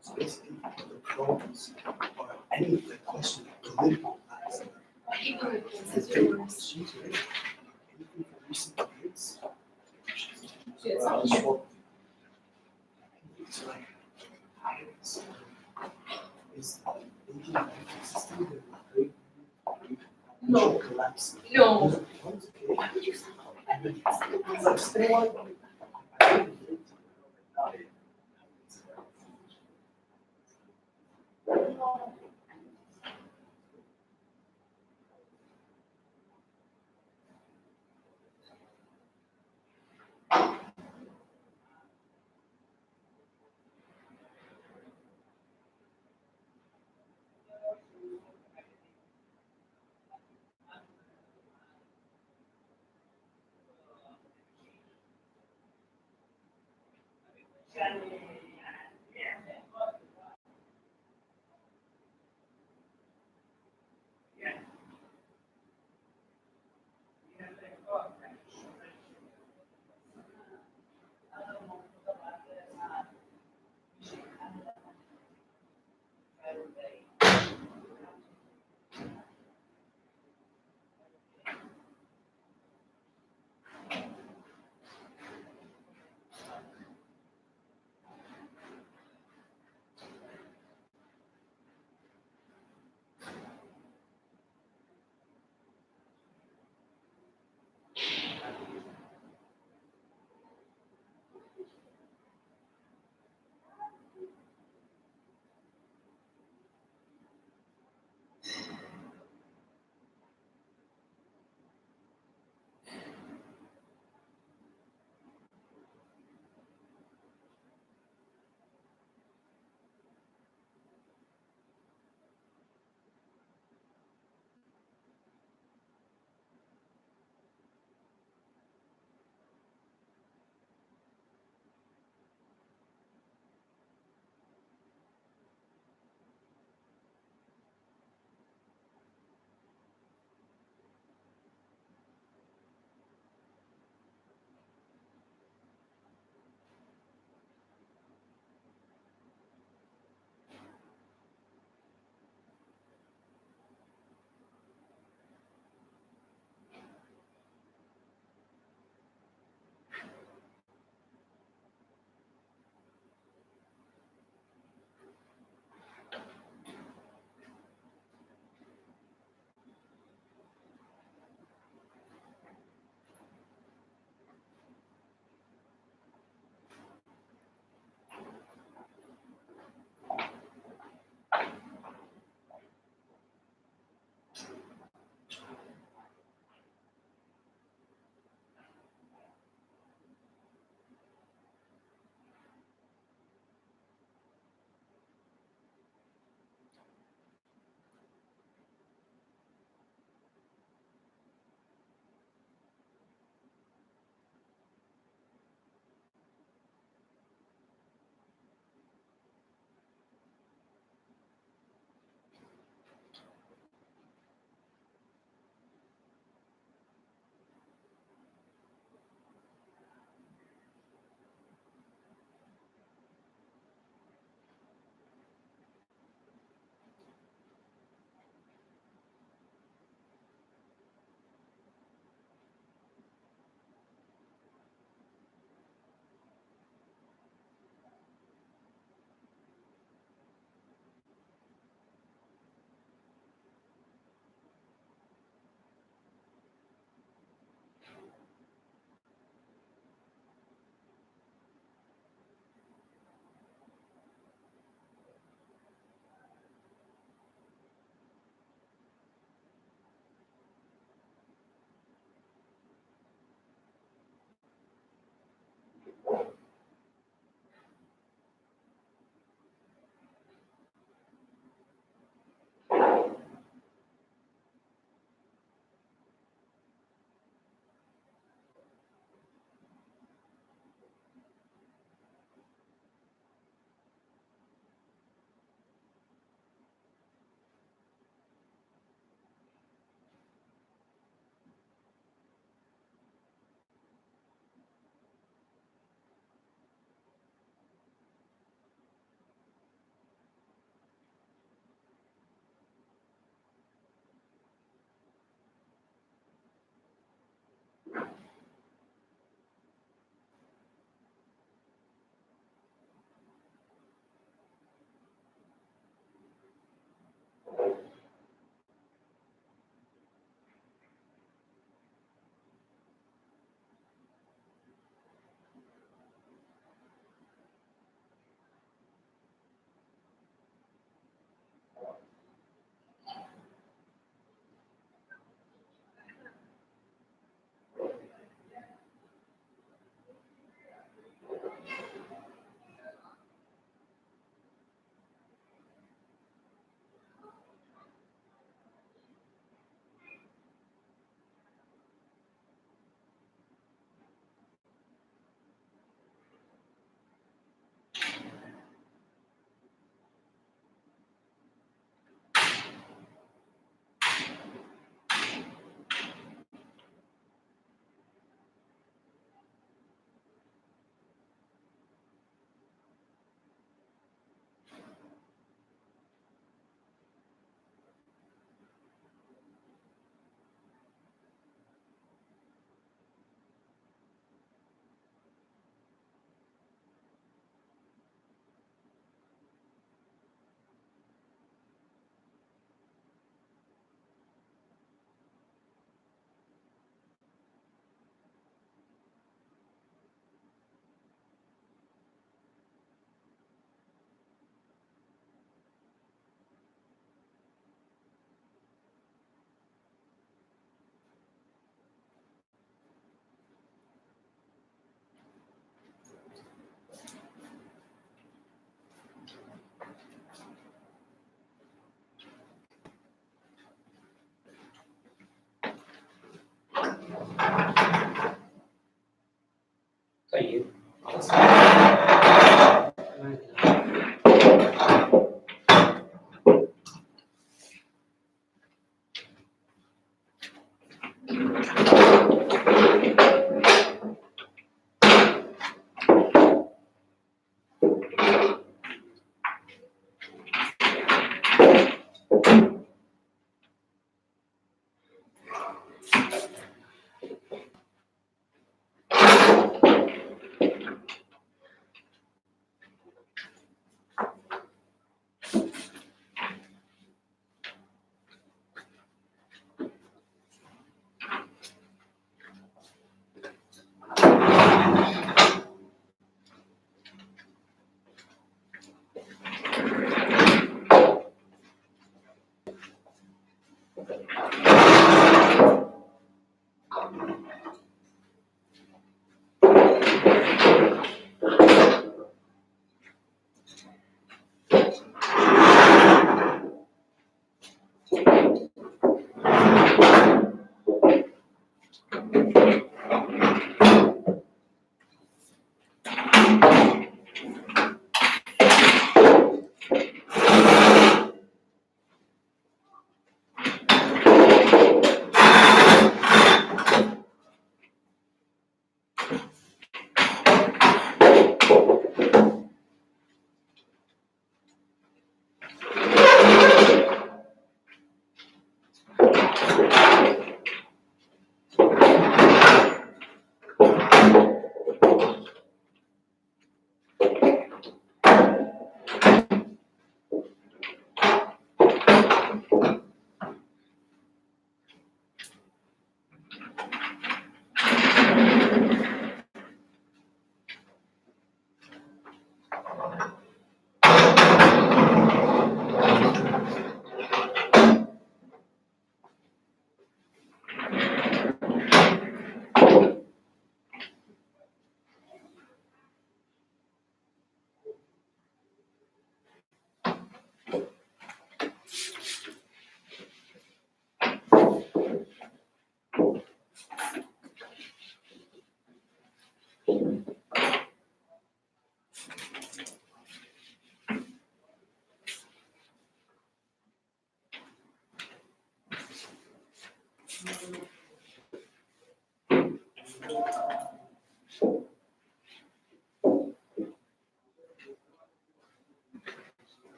[SPEAKER 3] So basically, the problems or any of the questions political facts. The big questions, right? Anything from recent debates.
[SPEAKER 2] Yeah,
[SPEAKER 3] So I was told, it's like, is the Indian banking system the great
[SPEAKER 2] No.
[SPEAKER 3] collapse?
[SPEAKER 2] No.
[SPEAKER 3] Okay.
[SPEAKER 2] Why would you say that?
[SPEAKER 3] Like, stay on.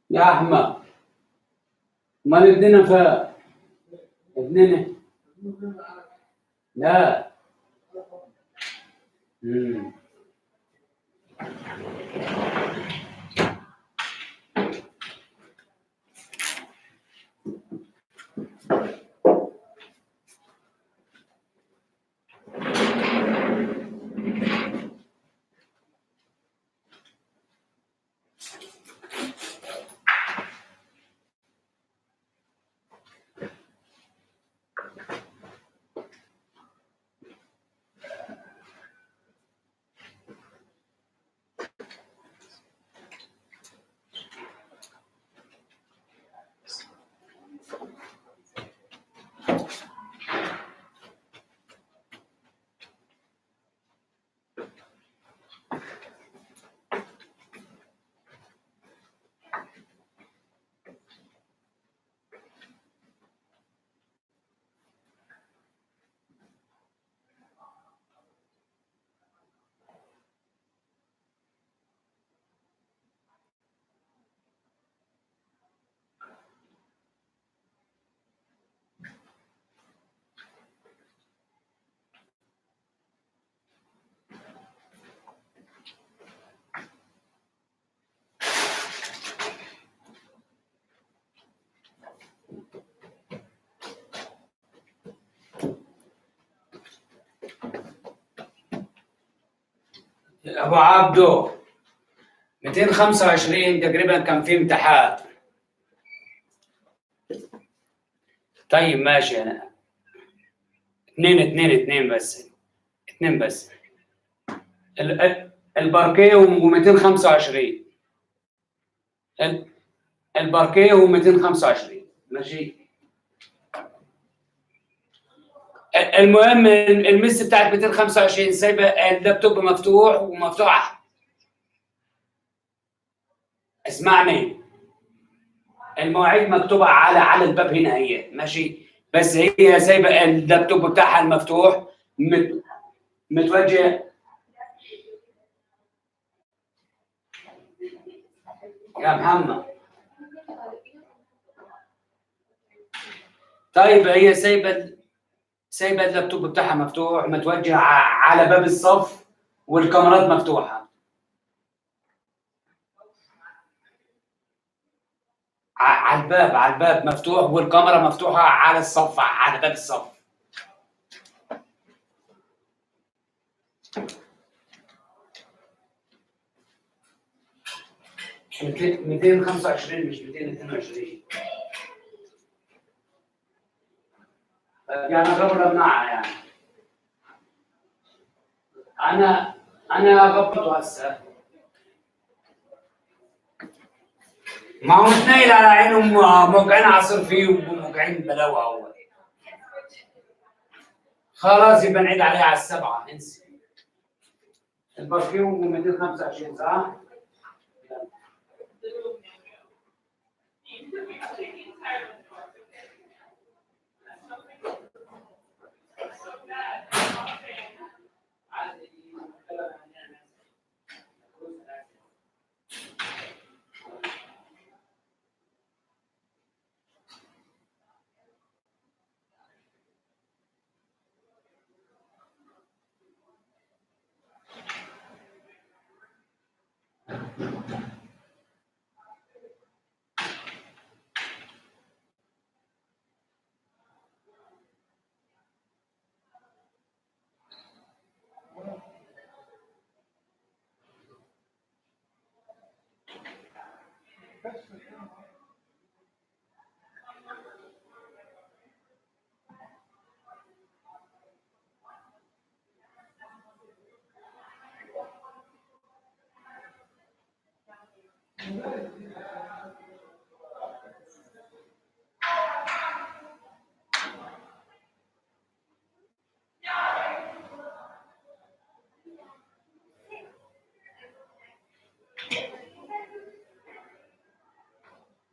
[SPEAKER 7] يا أحمد ما ابننا فين؟ ابننا لا مم. أبو عبدو 225 تقريبا كان في امتحان. طيب ماشي أنا اثنين بس الباركيه و225 الباركيه و225 ماشي. المهم المس بتاعت 225 سايبه اللابتوب مفتوح ومفتوح اسمعني، المواعيد مكتوبة على الباب هنا هي ماشي، بس هي سايبة اللابتوب بتاعها المفتوح متوجه. يا محمد طيب هي سايبة اللابتوب بتاعها مفتوح متوجه على باب الصف والكاميرات مفتوحة. على الباب مفتوح والكاميرا مفتوحة على الصف، على باب الصف. مش 225 مش 222. يعني اضرب معها يعني. انا غبطته هسه. ما هو مش نايل على عينهم، موقعين عصير فيه وموقعين بلاوه اول. خلاص يبقى نعيد عليها على السبعه، انسي. البرفيوم 225 صح؟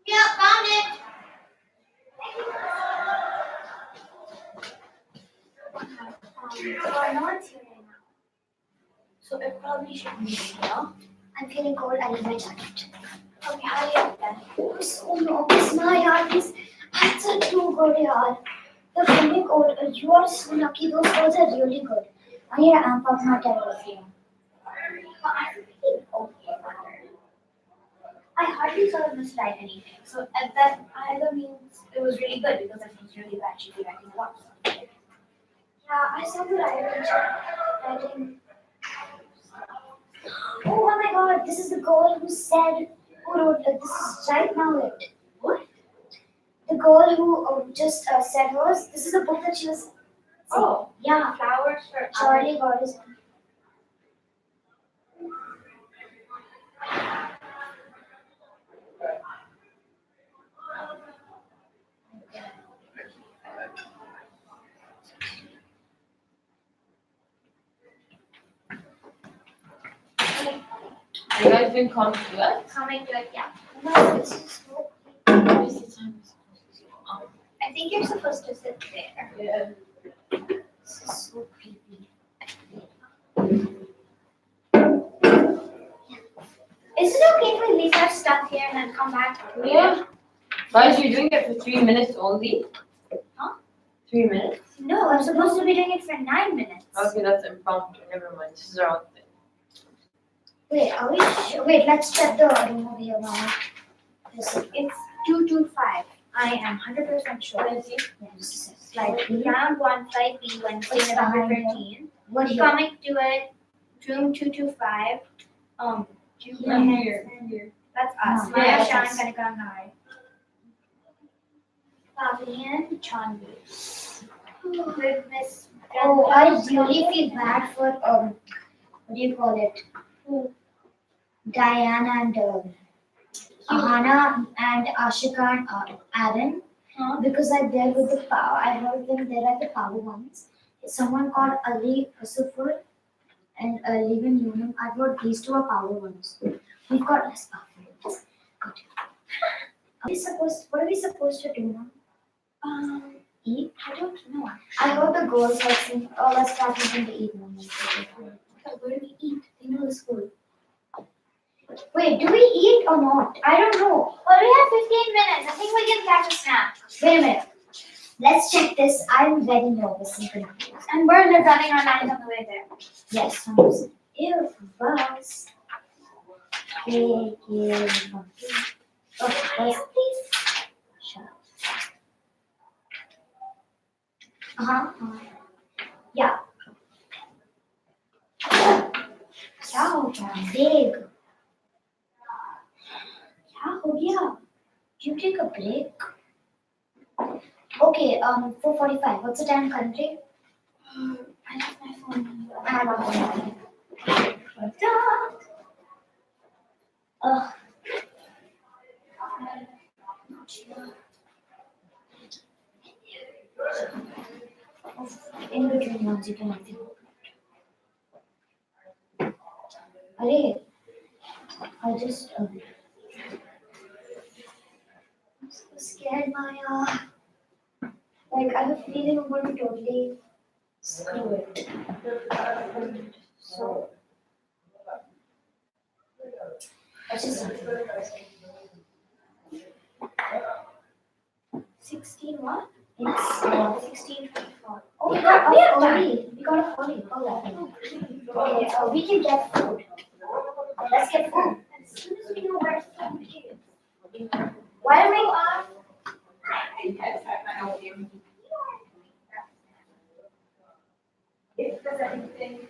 [SPEAKER 6] Yeah, found it. So I know it's here right now. So it probably should be here. I'm feeling cold. I need my jacket. Okay, hurry up then. Oh, so nervous, my yaar. This hats are too good, yaar. The filming cold. You are so lucky. Those clothes are really good. I need to amp up my terror. But I'm feeling okay. I hardly saw them slide anything. So at that either means it was really good because if it was really bad, she'd be writing a lot. Yeah, I saw the writing. Oh my god, this is the girl who said, who wrote it. This is right now it. What? The girl who just said hers. This is a book that she was.
[SPEAKER 2] Oh.
[SPEAKER 6] Yeah.
[SPEAKER 2] Flowers for
[SPEAKER 6] Charlie Gordon.
[SPEAKER 2] You guys didn't come to us?
[SPEAKER 6] Coming to it, yeah. No, this is so.
[SPEAKER 2] What is the time?
[SPEAKER 6] I think you're supposed to sit there.
[SPEAKER 2] Yeah.
[SPEAKER 6] This is so creepy. Is it okay if we leave our stuff here and then come back?
[SPEAKER 2] Yeah. Guys, you're doing it for 3 minutes only?
[SPEAKER 6] Huh?
[SPEAKER 2] 3 minutes?
[SPEAKER 6] No, I'm supposed to be doing it for 9 minutes.
[SPEAKER 2] Okay, that's impromptu. Never mind. This is our own thing.
[SPEAKER 6] Wait, are we sure? Wait, let's check the room over here now. It's 225. I am 100% sure.
[SPEAKER 2] Can I see?
[SPEAKER 6] Yes, like round 1, flight B, Wednesday,
[SPEAKER 5] What's
[SPEAKER 6] November
[SPEAKER 5] behind
[SPEAKER 6] 13.
[SPEAKER 5] What here?
[SPEAKER 6] Coming to it, room 225.
[SPEAKER 2] Here.
[SPEAKER 6] That's us.
[SPEAKER 5] Yeah,
[SPEAKER 6] Maya,
[SPEAKER 5] that's
[SPEAKER 6] Shan,
[SPEAKER 5] us.
[SPEAKER 6] Kanika, and I. Pavilion, Chandu. With Miss. Oh, I really feel bad for what do you call it? Diana and Ahana and Ashika and Aaron.
[SPEAKER 2] Huh?
[SPEAKER 6] Because I'm there with the power. I heard them there at the power ones. Someone called Ali Asufur and Levin Unum. I heard these two are power ones. We've got less power. What are we supposed to do now? Eat?
[SPEAKER 4] I don't know.
[SPEAKER 6] I hope the girls are saying, oh, let's start moving to eat now.
[SPEAKER 4] Where do we eat? They know the school.
[SPEAKER 6] Wait, do we eat or not? I don't know.
[SPEAKER 4] Well, we have 15 minutes. I think we can catch a snack.
[SPEAKER 6] Wait a minute. Let's check this. I'm very nervous and confused.
[SPEAKER 4] And we're running our lines on the way there.
[SPEAKER 6] Yes, 100%. Ew, bus. Okay, oh, please. Shut up. Yeah. क्या हो गया? Big. क्या हो गया? You take a break. Okay, 4:45. What's the time currently?
[SPEAKER 4] I left my phone.
[SPEAKER 6] Ugh. In between ones, you can have the. Arey, I just. I'm so scared, Maya. Like, I have a feeling I'm going to totally screw it. So. Let's just. 16 what? It's 16:24. Oh, we got a 40. We got a 40. Okay, we can get food. Let's get food.
[SPEAKER 4] As soon as we know where food is.
[SPEAKER 6] Why don't we
[SPEAKER 1] If there's anything.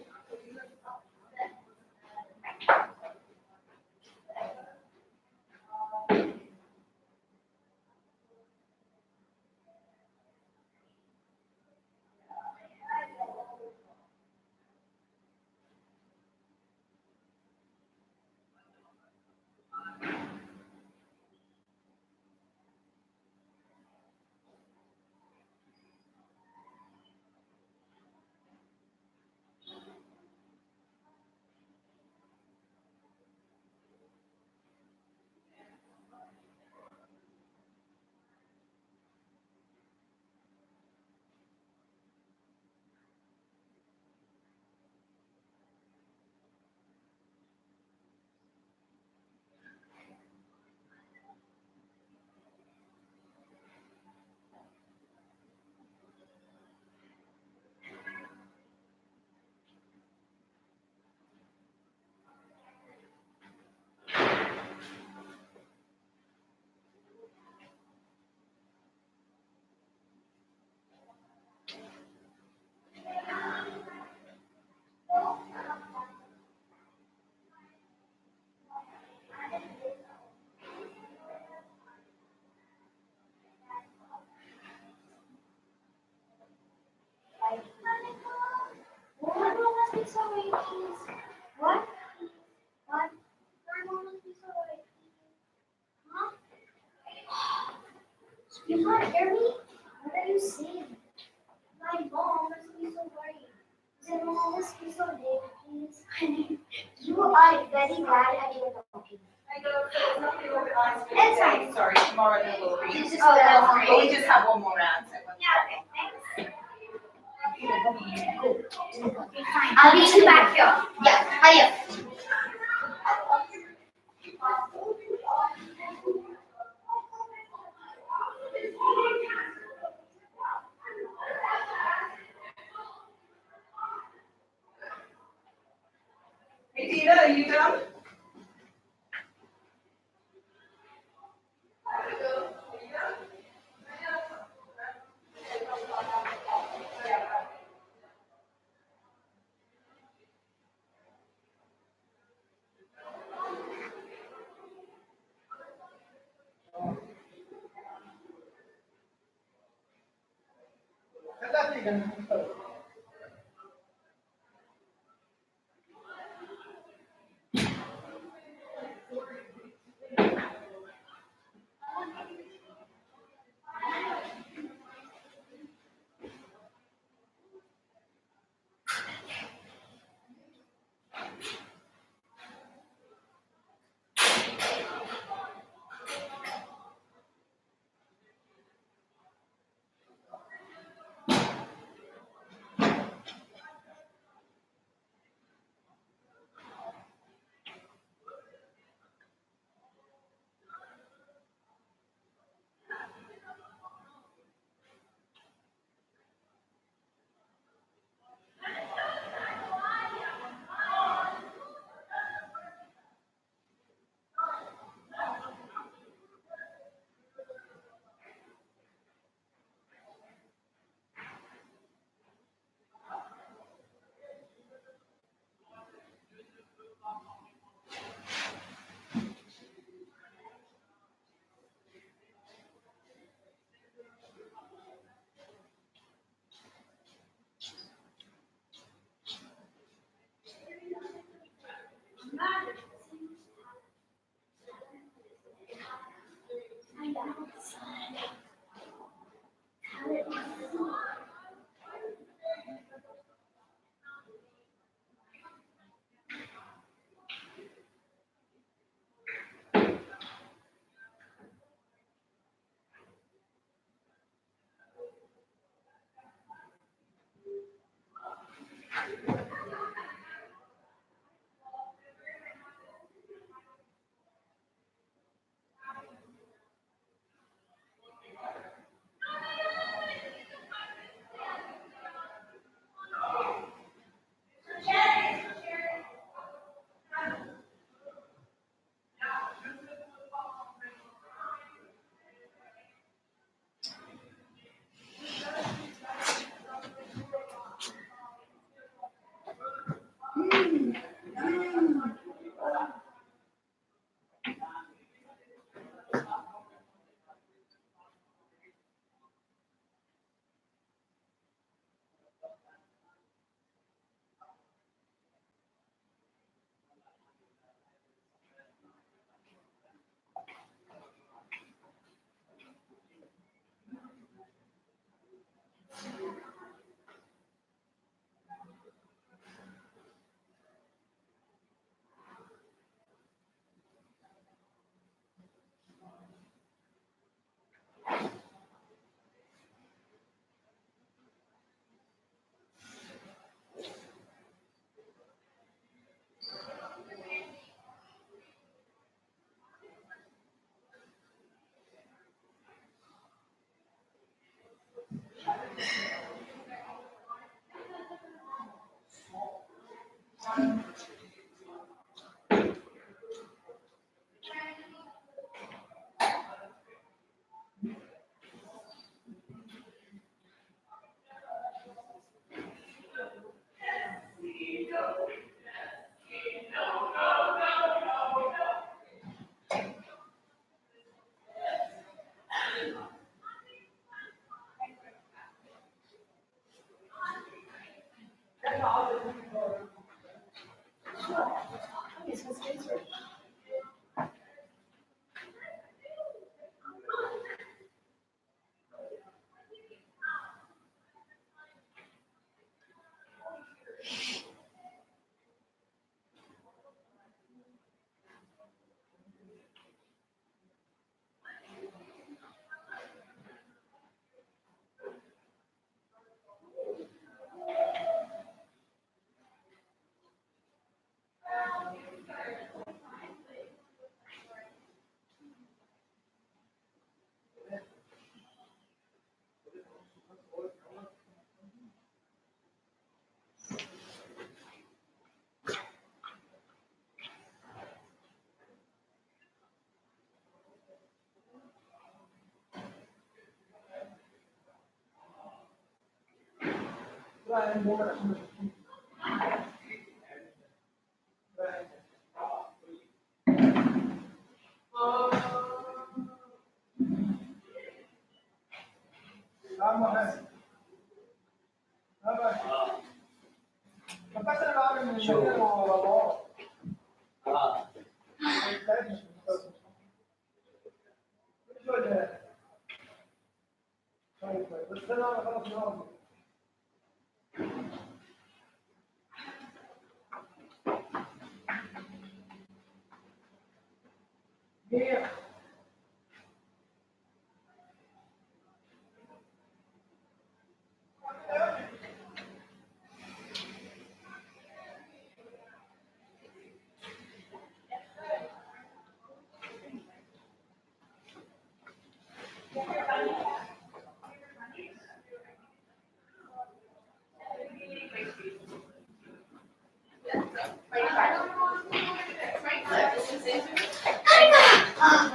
[SPEAKER 6] What? What? Huh? You can't hear me? What are you saying? My mom must be so worried. Say, Mom, must be so late, please. You are very bad at your talking.
[SPEAKER 1] It's fine. Sorry, tomorrow there will be.
[SPEAKER 6] It's just
[SPEAKER 1] But we just have one more round. So
[SPEAKER 6] I'll meet you back here. Yeah, hiya.
[SPEAKER 1] Hey, Dina, are you done?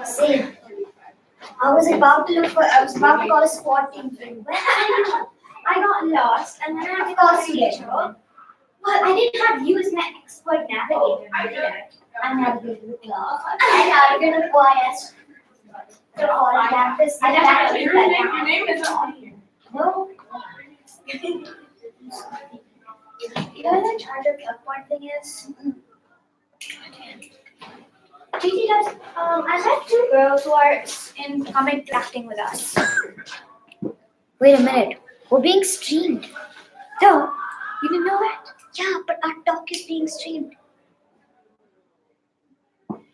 [SPEAKER 6] See, I was about to call a SWAT team thing, but I got lost and then I lost you later. Well, I didn't have you as my expert navigator. I navigated the club. I navigated the YS. The foreign campus.
[SPEAKER 2] Your name isn't on here.
[SPEAKER 6] No. You know what the charger plug point thing is? GT loves, I met two girls who are interacting with us. Wait a minute. We're being streamed. No, you didn't know that? Yeah, but our talk is being streamed.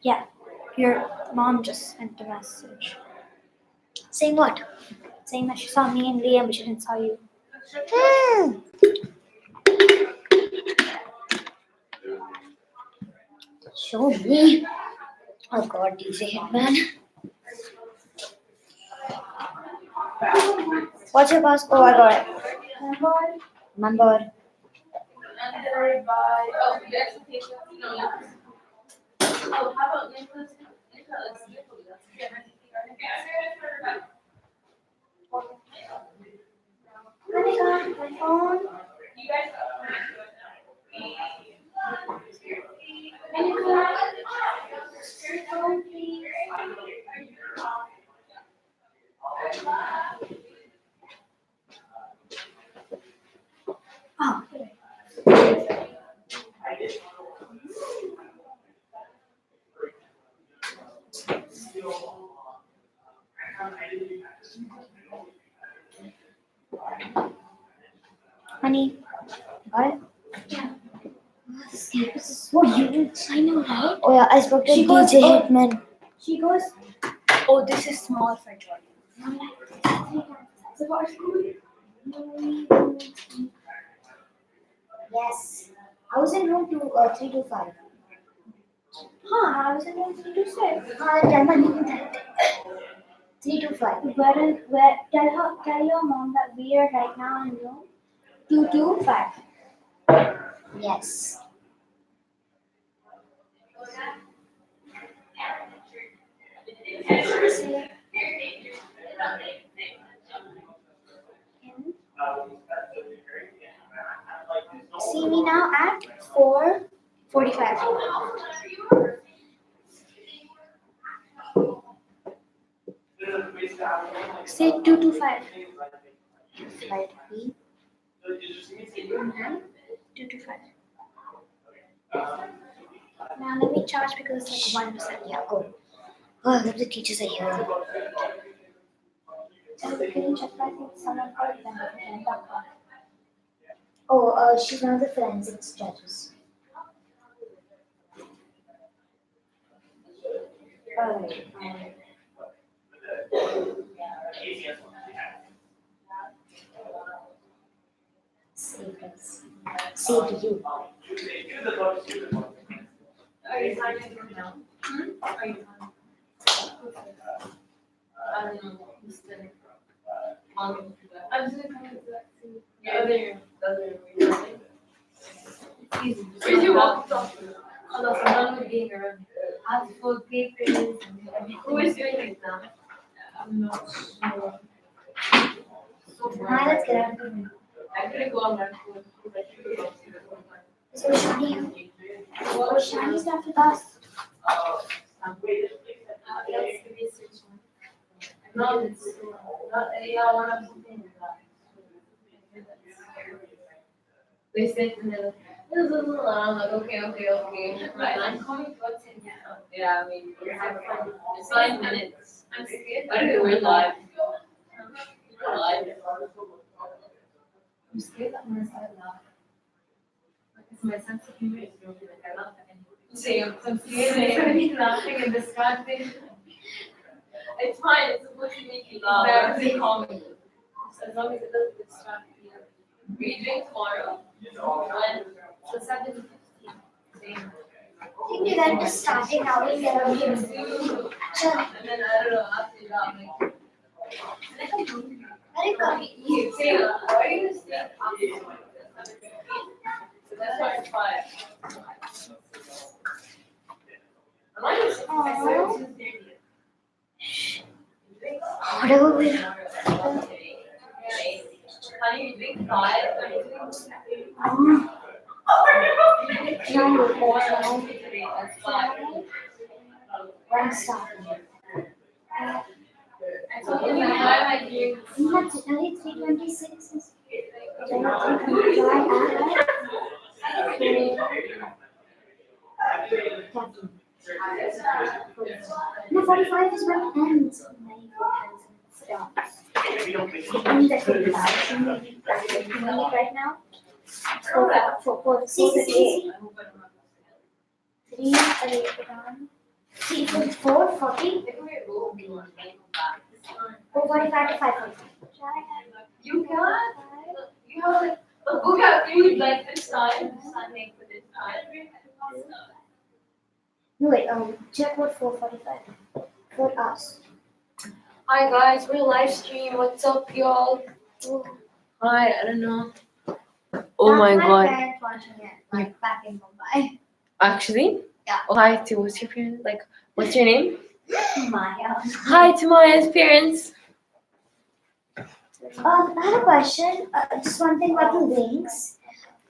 [SPEAKER 6] Yeah, your mom just sent a message. Saying what? Saying that she saw me and Liam, but she didn't saw you. Show me. Oh God, DJ Hitman. What's your passcode? Oh, I got it. Remember.
[SPEAKER 2] Oh, the expectation. No. Oh, how about Nicholas?
[SPEAKER 6] My phone.
[SPEAKER 2] You guys.
[SPEAKER 6] Your phone, please. Oh. Honey, got it? Yeah. This is so huge. I know, right? Oh yeah, I spoke to DJ Hitman. She goes, oh, this is small for Jordan. Yes. I was in room 325. I was in room 326. Tell my name that. 325. Tell your mom that we are right now in room 225. Yes. See me now at 4:45. Say 225. Flight B. 225. Now let me charge because it's like 1%. Yeah, go. Oh, I hope the teachers are here. Can you check back if someone called them? Oh, she's one of the forensics judges. Save us. Save you.
[SPEAKER 2] Are you signing from now? Are you signing? I don't know. I'm just gonna come to that. The other. Easy. Where's your walk talk? Oh, no, I'm done with being around. I have to fold papers. Who is doing it now? I'm not sure.
[SPEAKER 6] Hi, let's get out of here.
[SPEAKER 2] I'm gonna go on that.
[SPEAKER 6] So Shani, Shani start with us.
[SPEAKER 2] No, it's not, yeah, one of the things. They said, this is I'm like, okay. Right, I'm coming to 10 now. Yeah, I mean, it's 5 minutes. I'm scared. I don't know, we're live. We're live. I'm scared that I'm gonna start laughing. Because my sense of humor is really like, I laugh at anything. Same, I'm scared. Laughing and distracting. It's fine, it's supposed to make you laugh. It's very calming. As long as it doesn't distract you. We drink tomorrow. When? So 7:15. Same.
[SPEAKER 6] I think you're going to start it now. We get
[SPEAKER 2] And
[SPEAKER 6] a
[SPEAKER 2] then I don't know, after that, I'm like,
[SPEAKER 6] very good.
[SPEAKER 2] you say, why are you gonna stay after? So that's why it's 5. I'm not gonna say 6:30.
[SPEAKER 6] Whatever we.
[SPEAKER 2] Honey, you drink 5. That's 5.
[SPEAKER 6] One start.
[SPEAKER 2] I told you I drink.
[SPEAKER 6] We have tonight 326. Tonight 325. No, 45 is when it ends. Stops. I need that 45. Right now. For 3, 4, 40. 4:45 to 5:45.
[SPEAKER 2] You got? You have like, who got food like this time? Sunday for this time.
[SPEAKER 6] No, wait, check what 4:45 for us.
[SPEAKER 2] Hi guys, we're live stream. What's up, y'all? Hi, I don't know. Oh
[SPEAKER 6] That's
[SPEAKER 2] my god.
[SPEAKER 6] parents watching it, like back in Mumbai.
[SPEAKER 2] Actually?
[SPEAKER 6] Yeah.
[SPEAKER 2] Oh, hi to what's your parents? Like, what's your name?
[SPEAKER 6] Maya.
[SPEAKER 2] Hi to Maya's parents.
[SPEAKER 6] I have a question. Just one thing about the links.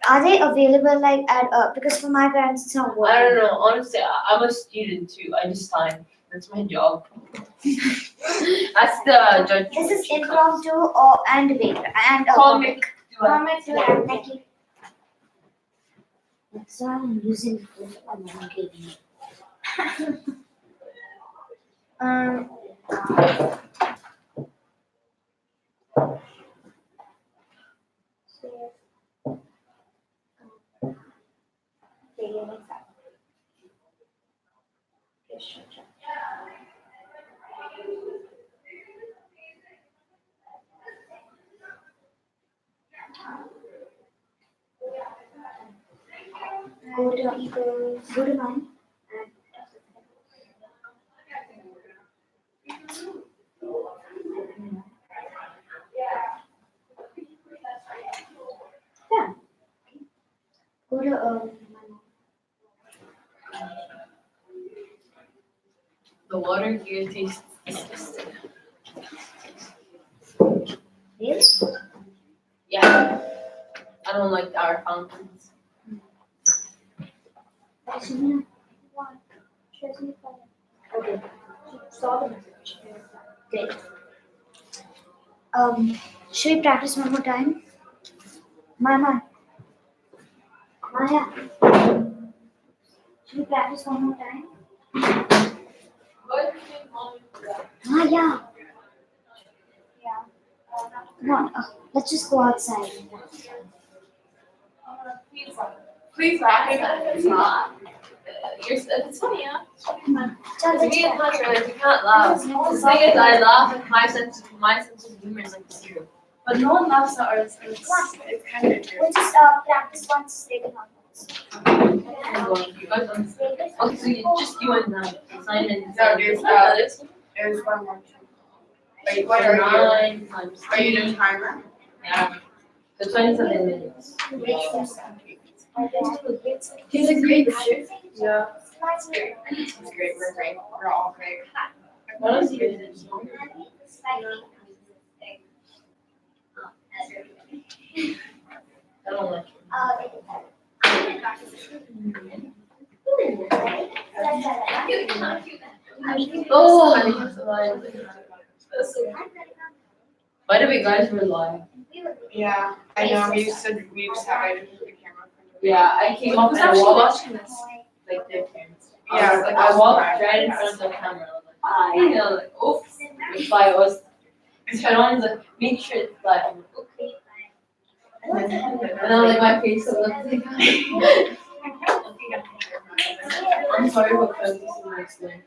[SPEAKER 6] Are they available like at because for my parents it's not working.
[SPEAKER 2] I don't know. Honestly, I'm a student too. I just time. That's my job. That's the judge.
[SPEAKER 6] This is impromptu or and wait and
[SPEAKER 2] Comic.
[SPEAKER 6] Comic. Yeah, thank you. That's why I'm using the phone. I'm giving it. Go to mine. Yeah. Go to
[SPEAKER 2] The water here tastes disgusting.
[SPEAKER 6] Really?
[SPEAKER 2] Yeah. I don't like our fountains.
[SPEAKER 6] Okay. Saw the message. Great. Should we practice one more time? Maya. Should we practice one more time? Maya. Yeah. Come on. Let's just go outside.
[SPEAKER 2] Please laugh if it's not. It's funny, yeah.
[SPEAKER 6] Chal,
[SPEAKER 2] To me, it's not true. Like, you can't laugh. The thing is, I laugh if my sense of humor is like zero. But no one laughs at ours. It's kind of
[SPEAKER 6] We'll just practice once later on.
[SPEAKER 2] Oh, so just you and Simon.
[SPEAKER 8] No, there's one more. What are you?
[SPEAKER 2] 9 times.
[SPEAKER 8] Are you doing timer?
[SPEAKER 2] Yeah. So 27 minutes.
[SPEAKER 8] He's a great guy.
[SPEAKER 2] Yeah.
[SPEAKER 8] He's great. We're great. We're all great.
[SPEAKER 2] What else do you do?
[SPEAKER 8] I don't like
[SPEAKER 9] Oh, why do we guys rely?
[SPEAKER 8] Yeah, I know, we used to have items with the camera.
[SPEAKER 9] Yeah, I came up and I walked like their parents.
[SPEAKER 8] Yeah, like
[SPEAKER 9] I walked right in front of the camera. I was like, hi, and I was like, oops. It's like I was turn on the make sure it's like okay. And then like my face was like I'm sorry for this is my experience.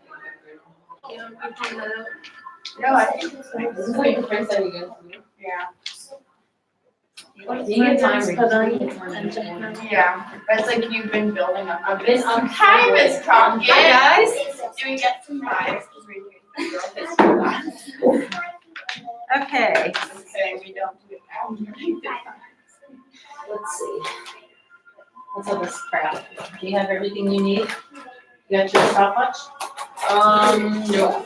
[SPEAKER 8] No, I think it's like,
[SPEAKER 9] This is like the first time you guys do it.
[SPEAKER 8] yeah.
[SPEAKER 9] Being a timer.
[SPEAKER 8] Yeah, that's like you've been building up.
[SPEAKER 9] I've been on
[SPEAKER 8] Time is talking.
[SPEAKER 1] Hi, guys.
[SPEAKER 8] Do we get some vibes?
[SPEAKER 1] Okay.
[SPEAKER 8] Okay, we don't do it now.
[SPEAKER 9] Let's see. What's all this crap? Do you have everything you need? You got your stopwatch? No.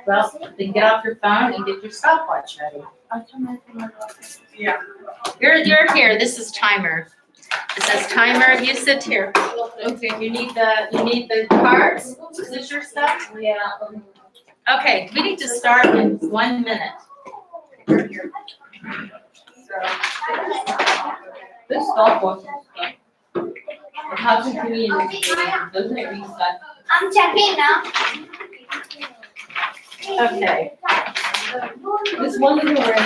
[SPEAKER 9] Well, then get off your phone and get your stopwatch ready.
[SPEAKER 8] Yeah.
[SPEAKER 10] You're here, this is timer. It says timer, you sit here.
[SPEAKER 9] Okay, you need the cards? Is this your stuff? Yeah.
[SPEAKER 10] Okay, we need to start in 1 minute.
[SPEAKER 9] This stopwatch is stuff. It happens to me in this game. Doesn't it reset?
[SPEAKER 6] I'm checking now.
[SPEAKER 10] Okay.
[SPEAKER 9] This one doesn't work.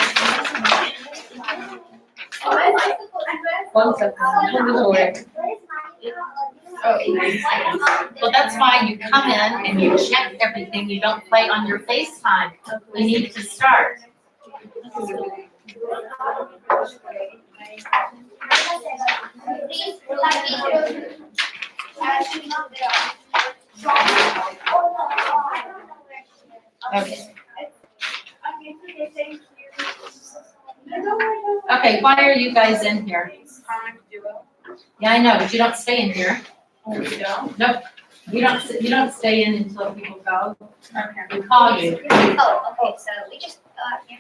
[SPEAKER 9] 1 second. This one doesn't work.
[SPEAKER 10] Well, that's fine, you come in and you check everything, you don't play on your FaceTime. We need to start. Okay. Okay, why are you guys in here? Yeah, I know, but you don't stay in here. Nope, you don't stay in until people go. We call you.
[SPEAKER 6] Oh, okay, so we just, here.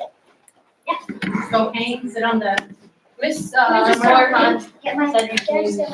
[SPEAKER 10] Go hang, sit on the,
[SPEAKER 9] Miss,
[SPEAKER 6] Can we just
[SPEAKER 9] Mark,
[SPEAKER 6] start? Get my.
[SPEAKER 9] said you
[SPEAKER 6] There's
[SPEAKER 9] can-
[SPEAKER 6] the-